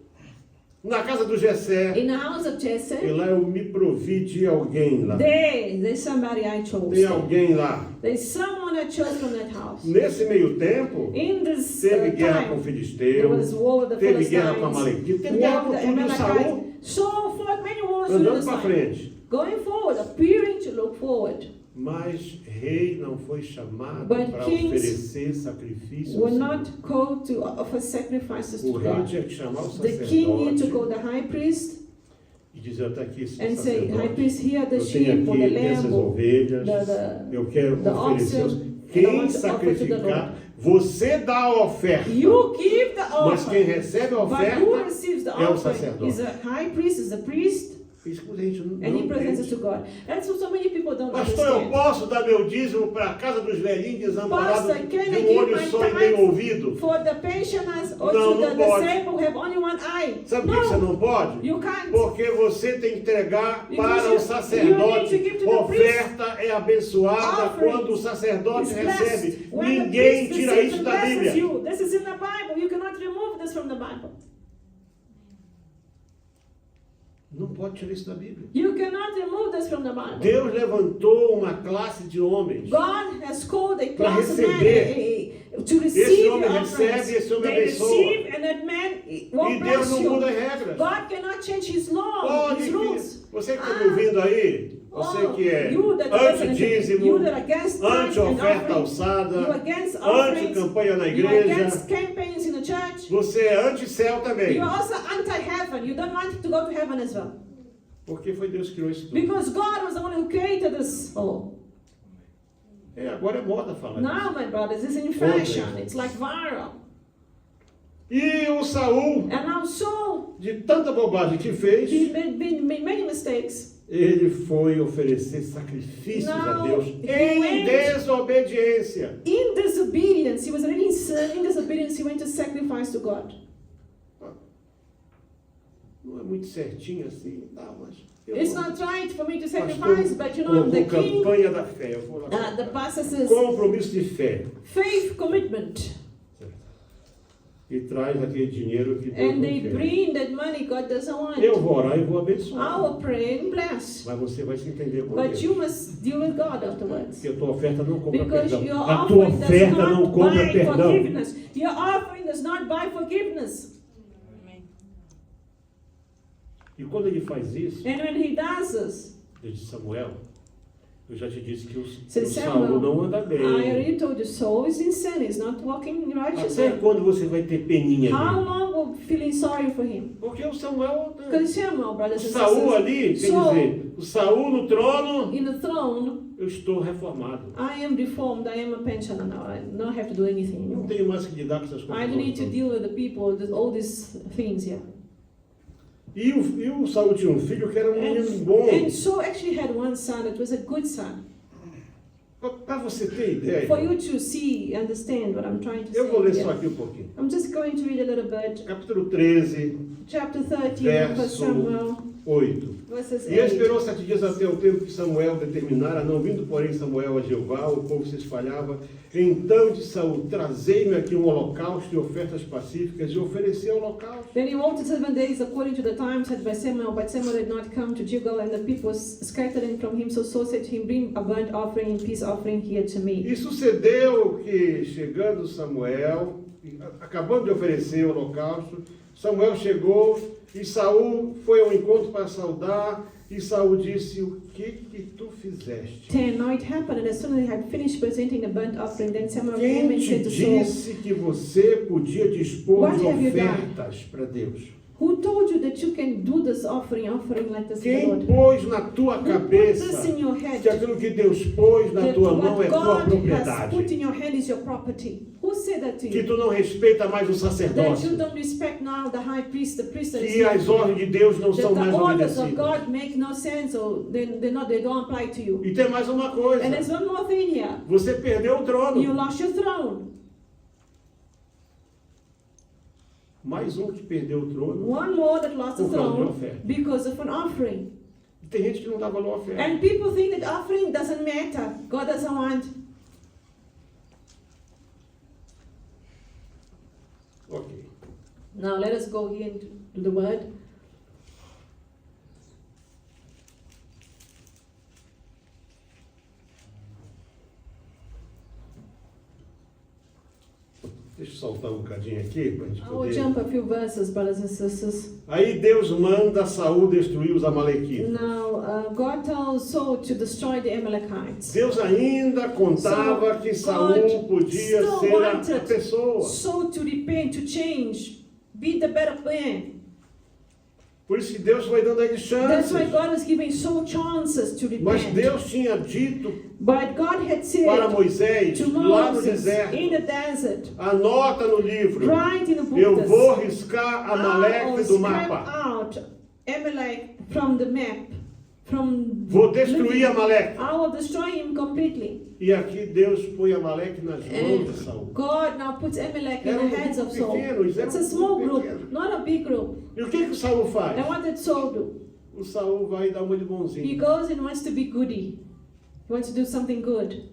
Na casa do Jessé, in the house of Jesse. e lá eu me provi de alguém lá. There's somebody I chose. Tem alguém lá. There's someone I chose from that house. Nesse meio tempo, In this teve guerra com o time, there Filisteu, was war with the teve guerra com a Philistines, Amalequita, teve guerra war com with the tudo. E o Saul Amalekites. So fought many wars through andando this para time. frente. Going forward, appearing to look forward. Mas rei não foi chamado But para kings oferecer sacrifício. Were ao not called to offer sacrifices Senhor. to O rei God. tinha que chamar o The king needed to sacerdote call the high priest e dizer, está aqui esse and say, High sacerdote. priest, here the Eu tenho sheep or the aqui essas lamb or ovelhas. the Eu quero the oferecer. oxen, and I Quem want to offer to the sacrificar, você dá a oferta. You give the Mas quem offering. recebe a But who oferta receives the é o offering sacerdote. is a high priest, is a priest, Isso que a gente and he não presents it entende. to God. That's what so many people don't Pastor, eu understand. posso dar meu dízimo para a casa dos velhinhos desamparados Pastor, can I de um give olho my só e meio tithe ouvido? For the pensioners or Não, to não the pode. disabled who have only one eye. Sabe por que você No, não pode? you can't. Porque você tem que entregar Because para you o sacerdote. need to give to the Oferta é abençoada Offering quando o sacerdote It's blessed. recebe. When the Ninguém priest tira receives isso and da blesses Bíblia. you. This is in the Bible. You cannot remove this from the Bible. Não pode tirar isso da Bíblia. You cannot remove this from the Bible. Deus levantou uma classe de homens. God has called a Para class of men receber. to receive homem the recebe, offerings. esse homem They abençoa. receive and that man E won't Deus bless não you. muda as regras. God cannot change his law, Pode his que rules. Você que está me ouvindo aí, você que é you that listen, anti-dízimo, you that are against tithes and anti-oferta offering, alçada, you against offerings, anti-campanha na you igreja, against campaigns in the church, você é anti-céu também. you are also anti-heaven. You don't want to go to heaven as well. Porque foi Deus que criou isso tudo. Because God was the one who created this all. Agora é moda falar isso. Now, my brothers, it's in fashion. It's like viral. E o Saul, And now Saul, de tanta bobagem que fez, he made many mistakes. ele foi oferecer sacrifícios a Não, Deus he em went- desobediência. In disobedience, he was already in disobedience, he went to sacrifice to God. Não é muito certinho assim, tá, mas eu It's vou- not right for me to Pastor, sacrifice, but you know, I'm the colocou king. campanha da fé. Eu vou lá The colocar. pastor says, Compromisso de fé. faith commitment. E traz aquele dinheiro que Deus And não they quer. bring that money God doesn't want. Eu vou orar e vou abençoar. I will pray and bless. Mas você vai se entender com But Deus. you must deal with God afterwards. Porque a tua oferta não compra Because perdão. your A tua offering does oferta não not compra buy perdão. forgiveness. Your offering does not buy forgiveness. E quando ele faz isso, And when he does this, desde Samuel, eu já te disse que o says Saul Samuel, não anda I bem. already told you, Saul is in sin, he's not walking Até righteously. quando você vai ter peninha How dele? long will you feeling sorry for him? Porque o Samuel, Because Samuel, o brothers and Saul sisters, ali, quer Saul, dizer, o Saul no trono, in the throne, eu estou reformado. I am reformed, I am a pensioner now, I don't have to do anything Não anymore. tenho mais que lidar com essas I coisas. don't need to deal with the people, all these things here. E o Saul tinha um filho que era um menino bom. And Saul actually had one son, it was a good son. Para você ter ideia, For you to see, understand what I'm trying to eu vou ler say só here. aqui um pouquinho. I'm just going to read a little bit. Capítulo 13, Chapter 13 of 1 verso Samuel, 8. verses E 8. esperou 7 dias até o tempo que Samuel determinara, não vindo, porém, Samuel a Jeová, o povo se espalhava. Então disse Saul, trazei-me aqui um holocausto e ofertas pacíficas, e ofereceu holocausto. Then he walked 7 days according to the time set by Samuel, but Samuel had not come to Gilgal, and the people was scattering from him. So Saul said to him, bring a burnt offering and peace offering here to me. E sucedeu que, chegando Samuel, acabando de oferecer o holocausto, Samuel chegou e Saul foi ao encontro para saudar, e Saul disse, o que tu fizeste? 10. Now it happened, and as soon as he had finished presenting the burnt offering, then Samuel came Quem and te said to Saul, disse que você podia dispor What de have you done? ofertas para Deus? who told you that you can do this offering like this to the Quem Lord? pôs na tua Who put cabeça this in your head? que aquilo que Deus pôs na That tua mão what é tua God has propriedade? put in your hand is your property. Who said that to Que you? tu não respeita mais o That you sacerdócio? don't respect now the high priest, the priest that is Que as ordens de Deus não that são the mais orders of obedecidas? God make no sense, or they don't apply to you. E tem mais uma coisa. And there's one more thing here. Você perdeu o trono. You lost your throne. Mais um que perdeu o trono. One more that lost the Por causa de throne oferta. because of an offering. E tem gente que não dá valor à oferta. And people think that offering doesn't matter. God doesn't want. Ok. Now let us go here into the word. Deixa eu saltar um bocadinho aqui para a gente I will poder. jump a few verses, brothers and sisters. Aí Deus manda Saul destruir os amalequitas. Now, God tells Saul to destroy the Amalekites. Deus ainda contava que Saul God podia still ser a wanted pessoa. Saul to repent, to change, be the better man. Por isso que Deus foi dando a ele That's chances. why God was giving Saul chances to Mas repent. Deus tinha dito But God had para said Moisés, to lá no Moses deserto, in the desert, anota no livro, write in the book eu this, vou riscar I will Amaleque do scrap mapa. out Amalek from the map. From Vou destruir Amaleque. I will destroy him completely. E aqui Deus põe Amaleque nas mãos de Saul. God now puts Amalek in Era the hands of grupo Saul. pequeno, eles eram It's a small grupo group, pequeno. not a big group. E o que Saul faz? And what did Saul do? O Saul vai dar uma de He bonzinho. goes and wants to be goody. He wants to do something good.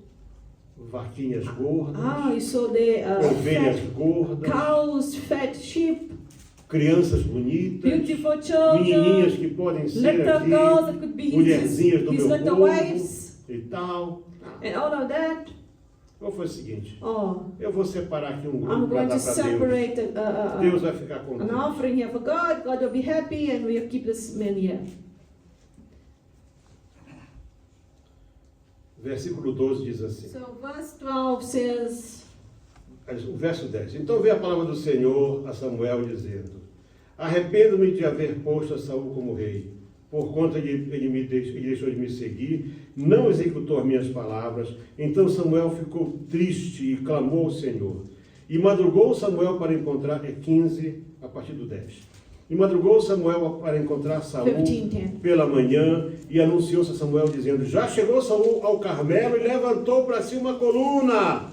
Vaquinhas gordas, He saw the ovelhas fat gordas, cows, fat sheep, crianças bonitas, beautiful children, menininhas que podem ser little aqui, girls that could be his mulherzinhas do meu little povo wives, e tal. and all of that. Qual foi o seguinte? Oh, Eu vou separar aqui um I'm grupo para going to dar para Deus. separate Deus vai ficar an contente. offering here for God. God will be happy, and we'll keep this man here. Versículo 12 diz assim. So verse 12 says, O verso 10. Então veio a palavra do Senhor a Samuel dizendo: arrependo-me de haver posto a Saul como rei, por conta de ele deixou de me seguir, não executou as minhas palavras. Então Samuel ficou triste e clamou ao Senhor. E madrugou Samuel para encontrar, 15, a partir do 10. E madrugou Samuel para encontrar Saul 15:10. pela manhã, e anunciou-se a Samuel dizendo: já chegou Saul ao Carmelo e levantou para si uma coluna.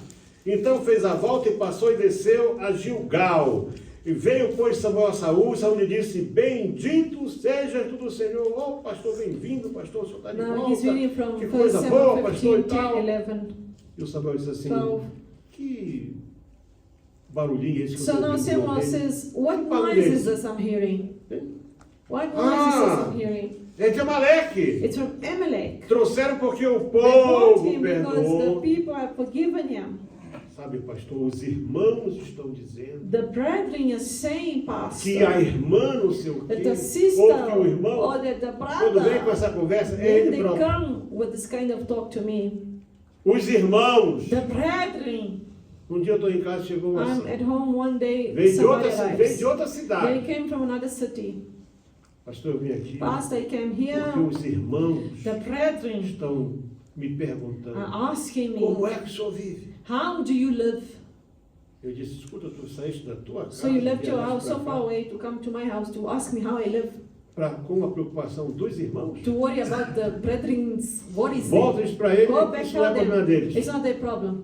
Então fez a volta e passou e desceu a Gilgal. E veio, pois, Samuel a Saul, e Saul lhe disse: bendito seja tu do Senhor. Oh, pastor, bem-vindo, pastor, o senhor está de Now he's volta. reading from Que 1 coisa boa, Samuel pastor, 15, e 10, tal. 11, E o Samuel disse assim: 12. que barulhinho é esse que So eu now estou ouvindo? Samuel says, what barulho noise é is esse? this I'm hearing? What noise Ah. is this I'm hearing? É de Amaleque. It's from Amalek. Trouxeram porque o They brought povo him because the perdoou. people have forgiven him. Sabe, pastor, os irmãos estão dizendo The brethren is saying, que Pastor, a irmã não sei o quê, that the ou sister que o irmão, or that the quando vem com brother, essa conversa, é when ele they próprio. come with this kind of talk to me, Os irmãos. the brethren, Um dia eu estou em casa, chegou uma I'm at home one day, veio de somebody outra arrives. They cidade. came from another city. Pastor, eu vim aqui Pastor, I came porque here, os irmãos the brethren estão me perguntando: are asking como me, é que o senhor vive? how do you live? Eu disse: escuta, tu saíste da tua casa, So you left your viajaste house so pra far cá, away to come to my house to ask me how I live, com a preocupação dos irmãos. to worry about the brethren's worries. Volta isso para ele, Go back, isso não é tell problema them. deles. It's not their problem.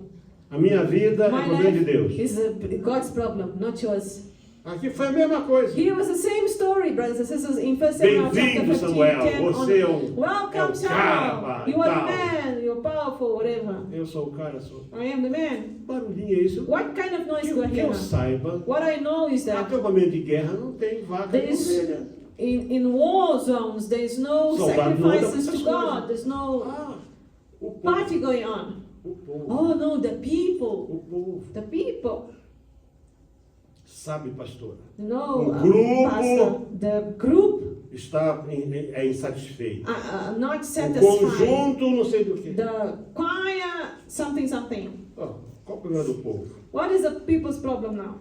A minha vida é My problema de life Deus. is God's problem, not yours. Aqui foi a mesma coisa. Here was the same story, brothers and sisters, in 1 Samuel chapter Bem-vindo, 15, Samuel. 10 Você é on. Welcome, Samuel. cara, You are tal. the man, you're powerful, whatever. Eu sou o cara, sou. I am the man. Que barulhinho é isso? What kind of noise do I Que hear eu now? saiba, What I know is that acampamento de guerra não tem vaca there de is, ovelha. in war zones, there is no Soldado não anda com sacrifices essas to coisas. God. There's no Ah, o povo. party going on. O povo. Oh no, the people. O povo. The people. Sabe, pastora, No, grupo. Pastor, the group está insatisfeito. not O satisfied. conjunto, não sei do que. The choir, something, something. Ó, qual o problema do povo? What is the people's problem now?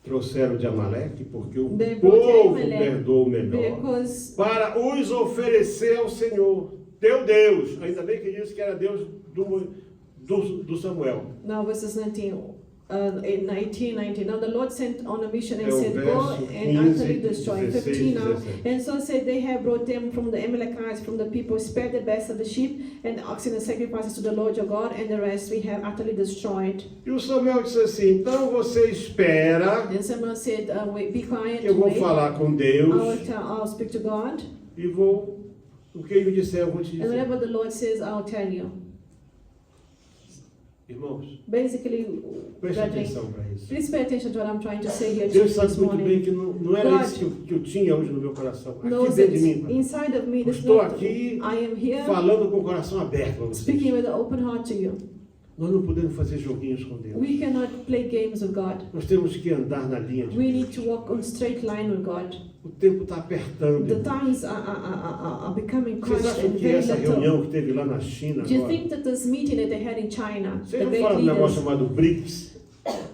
Trouxeram de Amaleque porque o They brought povo Amalek perdoou o menor Because para os oferecer ao Senhor, teu Deus. Ainda bem que disse que era Deus do Samuel. now verses 19. In 19, now the Lord sent on a mission and É o said, Go verso and 15, utterly destroy. 16, 15 now. 17. And so said they have brought them from the Amalekites, from the people, spared the best of the sheep and the oxen and sacrifices to the Lord your God, and the rest we have utterly destroyed. E o Samuel disse assim: então você espera Then Samuel said, wait, be quiet, que eu vou wait. falar com Deus I'll speak to God, e vou, o que ele me disser eu vou te and dizer. whatever the Lord says, I'll tell you. Irmãos, Basically, preste brethren, atenção para isso. please pay attention to what I'm trying to say here Deus sabe this muito bem morning. que não era God isso que eu tinha hoje no meu coração. Aqui Knows dentro that de mim, Pai. inside of me, there's Estou not, aqui I am here falando com o coração aberto para vocês. speaking with an open heart to you. Nós não podemos fazer joguinhos com Deus. We cannot play games with God. Nós temos que andar na linha de We Deus. need to walk on straight line with God. O tempo está apertando. The irmão. times are becoming Vocês crushed acham and que very essa little. reunião que teve lá na China Do you agora? think that this meeting that they had in China, Vocês the não great falam de um negócio leaders, chamado BRICS?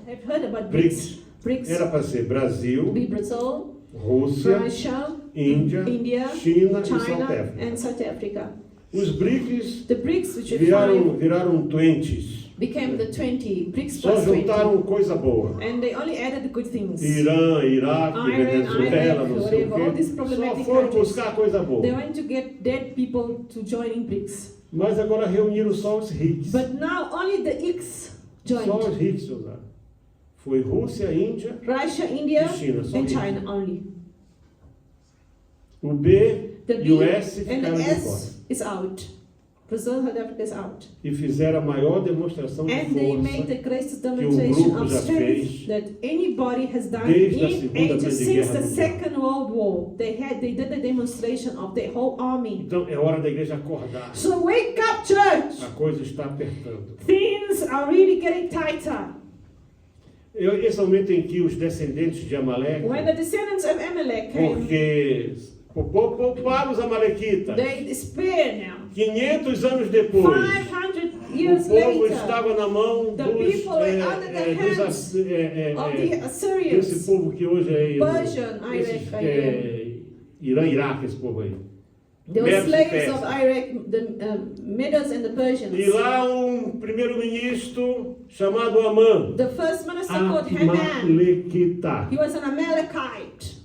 have heard about BRICS. BRICS? Era para ser Brasil, Be Brazil, Rússia, Russia, Índia, India, China e South China, Africa. and South Africa. Os BRICS The BRICS, which are five, viraram 20s. became the 20, BRICS Só plus 20. juntaram coisa boa. And they only added the good things. Irã, Iraque, Iran, Venezuela, Iraq, não sei o whatever, all these quê. problematic Só foram countries. buscar coisa boa. They went to get dead people to join in BRICS. Mas agora reuniram só os ricos. But now only the ICS Só os joined. ricos usaram. Foi Rússia, Índia Russia, India, e China. Só and ricos. China only. O B The e o B S and ficaram the de fora. S is out. Brazil, South Africa is out. E fizeram a maior demonstração de And they made força the greatest grupo demonstration of já strength fez that anybody has done desde a in Segunda ages Grande since Guerra the Mundial. Second World War. They did the demonstration of the whole army. Então é hora da igreja acordar. So wake up, church! A coisa está apertando. Things are really getting tighter. Esse é o momento em que os descendentes de Amaleque, When the descendants of Amalek came, porque Pouparam os amalequitas. They despair now. 500 anos depois, 500 years o povo later, estava na mão the dos, people were under the hands of the Assyrians, esse povo que hoje é Persian, esses, Iraq, Irã, Iraque, esse povo aí. they were Medos e slaves persas. of Iraq, the Medes and the Persians. E lá um primeiro-ministro chamado Amã, The first minister called Haman, Amalequita, he was an Amalekite.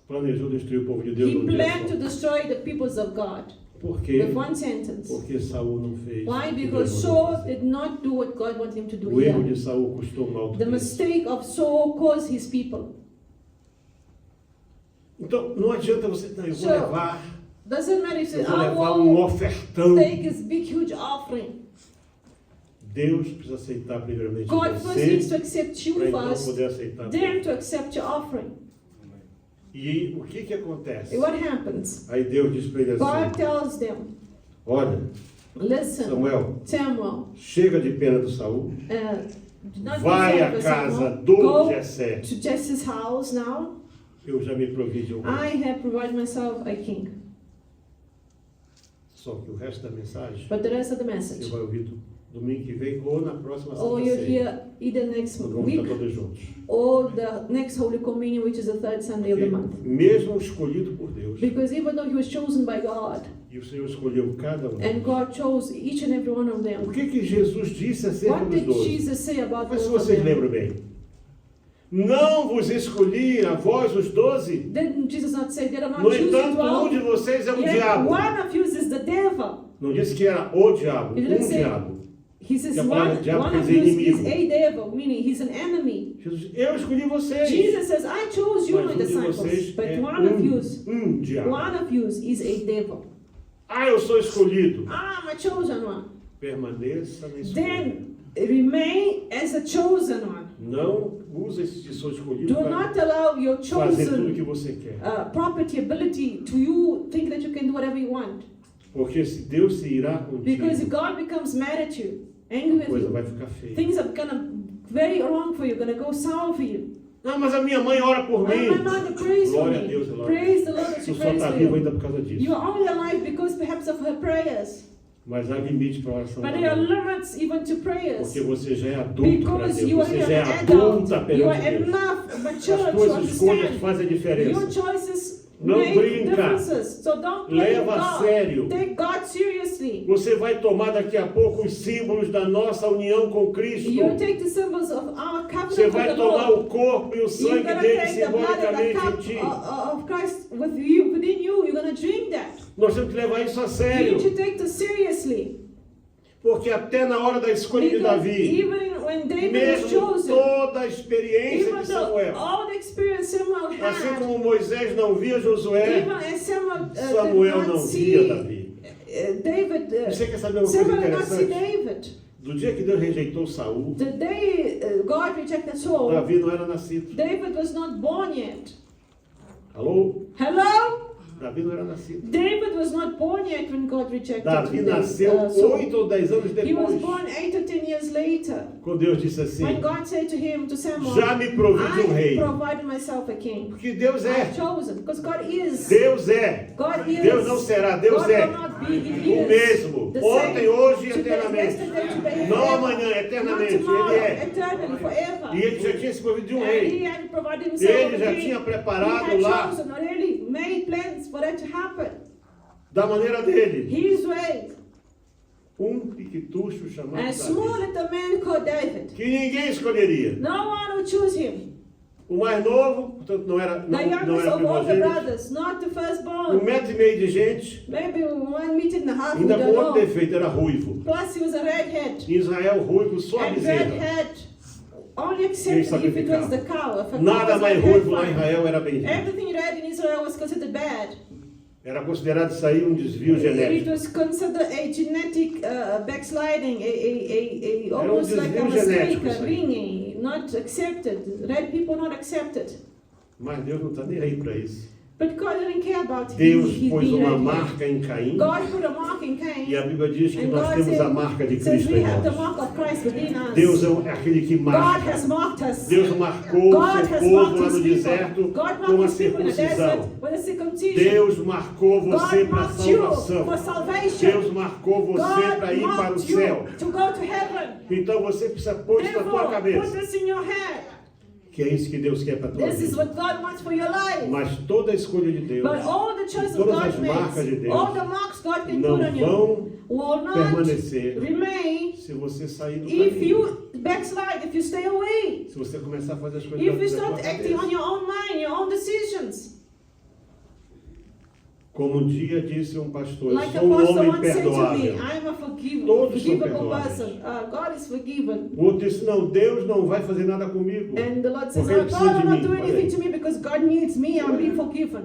planejou destruir o povo de Deus He num dia planned to só. destroy the peoples of God Por quê? with one sentence. Porque Saul não fez. Why? o que Because Deus mandou Saul fazer. did not do what God wanted him to do O erro here. de Saul custou um alto The preço. mistake of Saul caused his people. Então, não adianta você, não, eu vou So, levar, Doesn't matter if you eu say, vou I levar um will ofertão. take this big, huge offering. Deus precisa aceitar primeiramente God first needs to você, accept you para então first, poder aceitar. then to accept your offering. E o que acontece? And what happens? Aí Deus diz para ele God assim, tells them, olha, listen, Samuel, Samuel, chega de pena do Saul, do not vai be à sad for casa Samuel. do Go Jessé. to Jesse's house now. Eu já me provi de um rei. I have provided myself a king. Só que o resto da mensagem But the rest of the você message, vai ouvir domingo que vem ou na próxima or Santa you Ceia. hear either next Nós vamos week estar todos juntos. or the next Holy Communion, which is the third Sunday of the month. Porque mesmo escolhido por Deus, Because even though he was chosen by God, e o Senhor escolheu cada um and deles, God chose each and every one of o them, que Jesus disse acerca what dos did 12? Jesus say about Mas se all of vocês them? lembram bem. Não vos escolhi a vós os 12? Didn't Jesus not say, did I not No choose you entanto, um 12? de vocês é um Yet diabo. one of you is the devil. Não disse que era o diabo, He didn't say- diabo. He says Que a palavra one diabo quer of dizer you is inimigo. a devil, meaning he's an enemy. Jesus, eu escolhi vocês. Jesus says, I chose you, Mas my um de disciples, vocês but é one of you diabo. is a devil. Ah, eu sou escolhido. I'm a chosen one. Permaneça na escolha. Then remain as a chosen one. Não use esse sou escolhido Do para not allow your fazer tudo o chosen que você quer. property, ability to you think that you can do whatever you want. Porque se Deus se irá contigo, Because God becomes mad at you, angry a with coisa you. vai ficar feia. Things are gonna very wrong for you, gonna go sour for you. Não, mas a minha mãe ora por My mim. mother prays for Glória a me. Deus, glória a Praise the Lord that she Tu só prays está for vivo you. ainda por causa disso. You are only alive because perhaps of her prayers. Mas há limite para a oração. But da there are mãe. limits even to prayers. Porque você já é adulto para Because Deus. you are Você já é an adulta adult. You perante are Deus. enough mature As to tuas escolhas understand. fazem a Your diferença. choices Não make brinca. differences. So don't play with Leva a God. sério. Take God seriously. Você vai tomar daqui a pouco os símbolos da nossa união com Cristo. You take the symbols of our covenant Você with vai the tomar Lord. o corpo e o You're sangue gonna dele take the blood and the simbolicamente em cup ti. of Christ with you, within you. You're gonna drink that. Nós temos que levar isso a You sério. need to take this seriously. Porque até na hora da escolha de Because Davi, even when David was mesmo chosen, toda a experiência even de though Samuel, all the experience Samuel assim had, como Moisés não via Josué, even as Samuel Samuel did não not via see Davi. David, Você quer saber uma coisa Samuel did not see interessante? David. Do dia que Deus rejeitou Saul, The day God rejected Saul, Davi não era nascido. David was not born yet. Alô? Hello? Davi não era nascido. David was not born yet when God rejected Davi nasceu Saul. 8 ou 10 anos He was depois. born 8 or 10 years later. Quando Deus disse assim, When God said to him, to Samuel, já me provi de um I rei. provided myself a king. Porque Deus I've é. chosen, because God is. Deus é. God is. Deus não será, Deus God é. will not be, He O is. mesmo. The Ontem, same. hoje e Today, eternamente. yesterday, today, Não forever. amanhã, eternamente. Not tomorrow, Ele é. eternally, forever. E ele já tinha se provido de um And rei. He had provided himself Ele a já king. tinha He preparado had lá chosen, already made plans for that to happen. da maneira dele. His way. Piquetucho chamado And a small Davi. little man called David. Que ninguém escolheria. No one would choose him. O mais novo, portanto não era, The não youngest era of all the primogênito. brothers, not the 1,5 firstborn. metro de gente, Maybe 1 meter and a half, we ainda com don't outro know. defeito, era ruivo. Plus he was a redhead. Em Israel, ruivo só a And bezerra. redhead only accepted if it was the cow. If a cow Nada was mais red, ruivo lá em fine. Israel era bem-vindo. Everything red in Israel was considered bad. Era considerado isso aí um desvio It genético. was considered a genetic backsliding, almost desvio like a mistake, genético a isso aí. ringing, not accepted. Red people not accepted. Mas Deus não está nem aí para isso. But God didn't care about Deus his pôs uma behavior. marca em Caim. God put a mark in Cain. E a Bíblia diz que And nós God temos a marca de says Cristo we em have the nós. mark of Christ within us. Deus é aquele que God marca. has marked us. Deus marcou o God seu has povo marked lá his no people. deserto God com a marked his people in the desert circuncisão. with a circumcision. Deus marcou você God para a marked you salvação. for salvation. Deus marcou você God para ir para o marked you céu. to go to heaven. Então você precisa pôr isso na tua Therefore, put cabeça. this in your head. Que é isso que Deus quer para a tua This is vida. what God wants for your life. Mas toda a escolha de Deus But all the choices todas God as marcas de makes, Deus all the marks God can não put on you, vão will not permanecer remain se você sair do if caminho. you backslide, if you stay away, Se você começar a fazer as coisas if you da start tua acting on cabeça. your own mind, your own decisions. Como um dia disse um pastor, eu Like a sou um pastor homem once said to me, perdoável. I am a Todos são forgivable perdoáveis. person. God is forgiven. O outro disse, não, Deus não vai fazer nada comigo. And the Lord says, Porque ele God precisa de will not mim. do Olha anything aí. to me because God needs me. I'm being forgiven.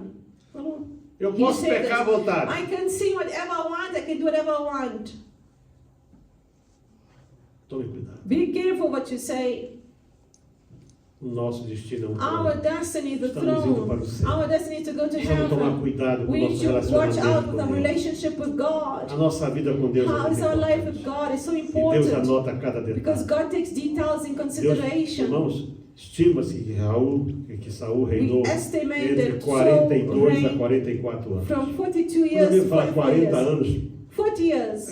Eu He posso said pecar à this. vontade. I can sin whatever I want. I can do whatever I want. Tome cuidado. Be careful what you say. O nosso destino é um Our trono. destiny is the Estamos indo para o throne. céu. Our destiny is to go to Precisamos tomar heaven. cuidado com o We nosso should watch out relacionamento with our com Deus. relationship with God. A nossa vida com Deus é How muito is our life with importante. God? It's so E Deus important anota cada because detalhe. God takes details in Deus, consideration. irmãos, estima-se que Saul reinou We estimate entre that 42 Saul a reigned 44 anos. From 42 Quando years ele to fala 44 40 years. anos, 40 years.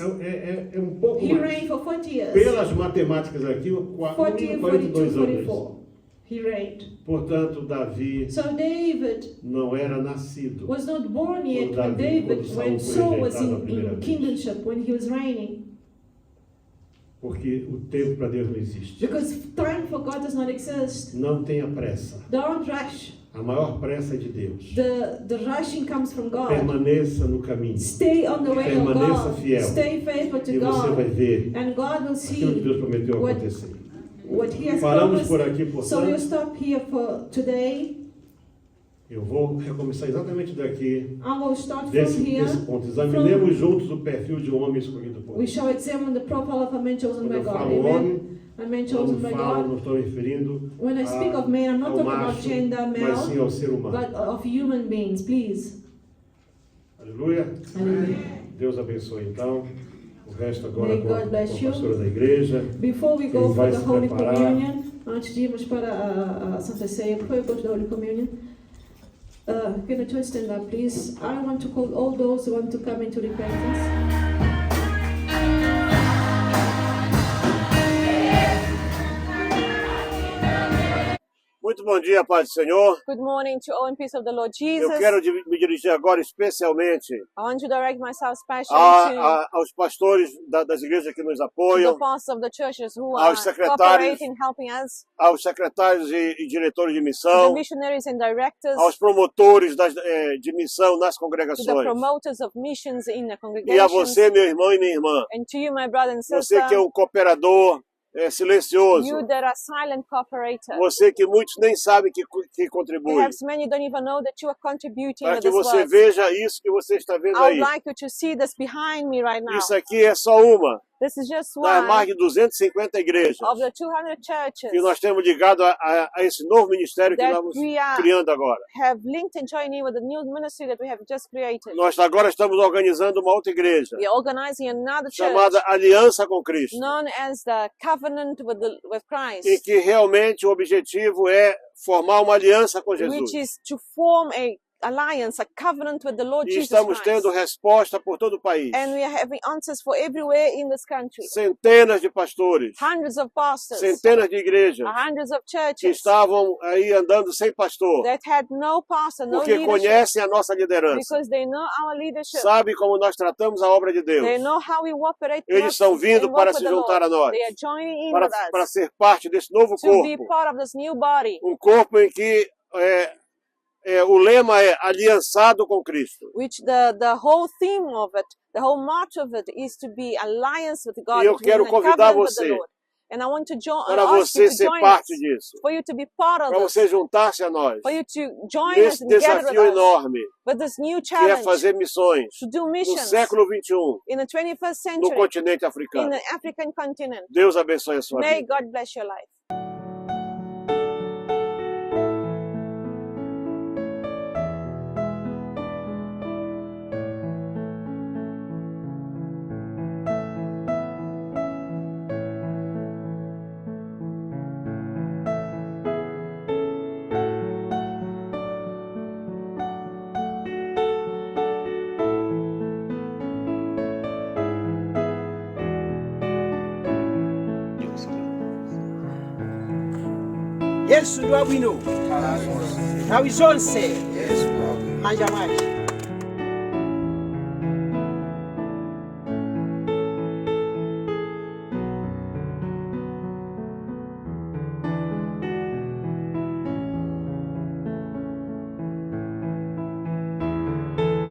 é um pouco He mais. reigned for 40 years. Pelas matemáticas aqui, 40, 42 42, anos. 44. He reigned. Portanto, Davi So David não era nascido. was not born yet Quando when Davi- David, quando Saul when foi Saul was rejeitado a primeira in vez. kingdomship, when he was reigning. Porque o tempo para Deus não existe. Because time for God does not exist. Não tenha pressa. Don't rush. A maior pressa é de Deus. The rushing comes from God. Permaneça no caminho. Stay on the way of Permaneça God. fiel. Stay faithful to E você vai God. ver And God will aquilo que see Deus prometeu what- acontecer. what He has Paramos promised. por aqui, So we'll portanto. stop here for today. Eu vou recomeçar exatamente daqui, I will start desse from here. ponto. Examinemos juntos o perfil de um homem escolhido por We Deus. shall examine the profile of a man chosen Quando by eu God. falo Amen. homem, A man não chosen by falo, God. não estou me referindo When I speak of man, I'm not ao talking about macho, gender, mas sim male, ao ser humano. but of human beings, please. Aleluia. Hallelujah. Deus abençoe então. O resto agora May com God a bless you. pastora da igreja. Before we go Quem for vai the se Holy preparar? Communion, antes de irmos para a Santa Ceia, before we go to the Holy Communion, can the church stand up, please? I want to call all those who want to come into repentance. Muito bom dia, Paz do Senhor. Good morning to all in peace of the Lord Eu Jesus. quero me dirigir agora especialmente I want to direct myself especially aos pastores das igrejas que nos to apoiam, the pastors of the churches who aos are secretários, cooperating, helping us, aos secretários e diretores de to the missão, missionaries and directors, aos promotores de missão nas to the congregações. promoters of missions in the E a congregations, você, meu irmão e minha irmã, and to you, my brother and você sister, que é um cooperador silencioso, you that are silent cooperator. você que muitos nem sabem que contribui, Perhaps many don't even know that you are contributing para with que this você work. veja isso que você está vendo I would aí. like you to see this behind me right now. Isso aqui é só uma This is just das mais one de 250 igrejas of the 200 churches que nós temos ligado a esse novo ministério que that nós we are criando agora. have linked and joined in with the new ministry that we have just created. Nós agora estamos organizando uma outra igreja We are organizing another church chamada Aliança com Cristo, known as the Covenant with Christ, em que realmente o objetivo é formar uma aliança com Jesus. which is to form a alliance, a covenant with the Lord E Jesus estamos Christ. tendo resposta por todo o país. And we are having answers for everywhere in this country. Centenas de pastores, Hundreds of pastors, centenas de igrejas hundreds of que churches estavam aí andando sem pastor, that had no pastor, no porque leadership, conhecem a nossa liderança, because they know our leadership. sabe como nós tratamos a obra de Deus. They know how we operate. Eles estão vindo and para work se with the juntar Lord. a nós, They are joining in para with us ser parte desse novo to be corpo, part of this new body, um corpo em que o lema é aliançado com Cristo. which the whole theme of it, the whole march of it is to be alliance with God, E eu to be in quero a convidar covenant with the você Lord. And I want to para ask você you to ser join us, parte disso, for you to be part of para this, você juntar-se a nós for you to join us nesse and gather desafio with us enorme with this new que é challenge fazer missões to do no missions século XXI in the 21st no century continente in africano. the African continent. Deus abençoe a sua May vida. God bless your life. yesu ndi wabwino nthawi zonse manja mwake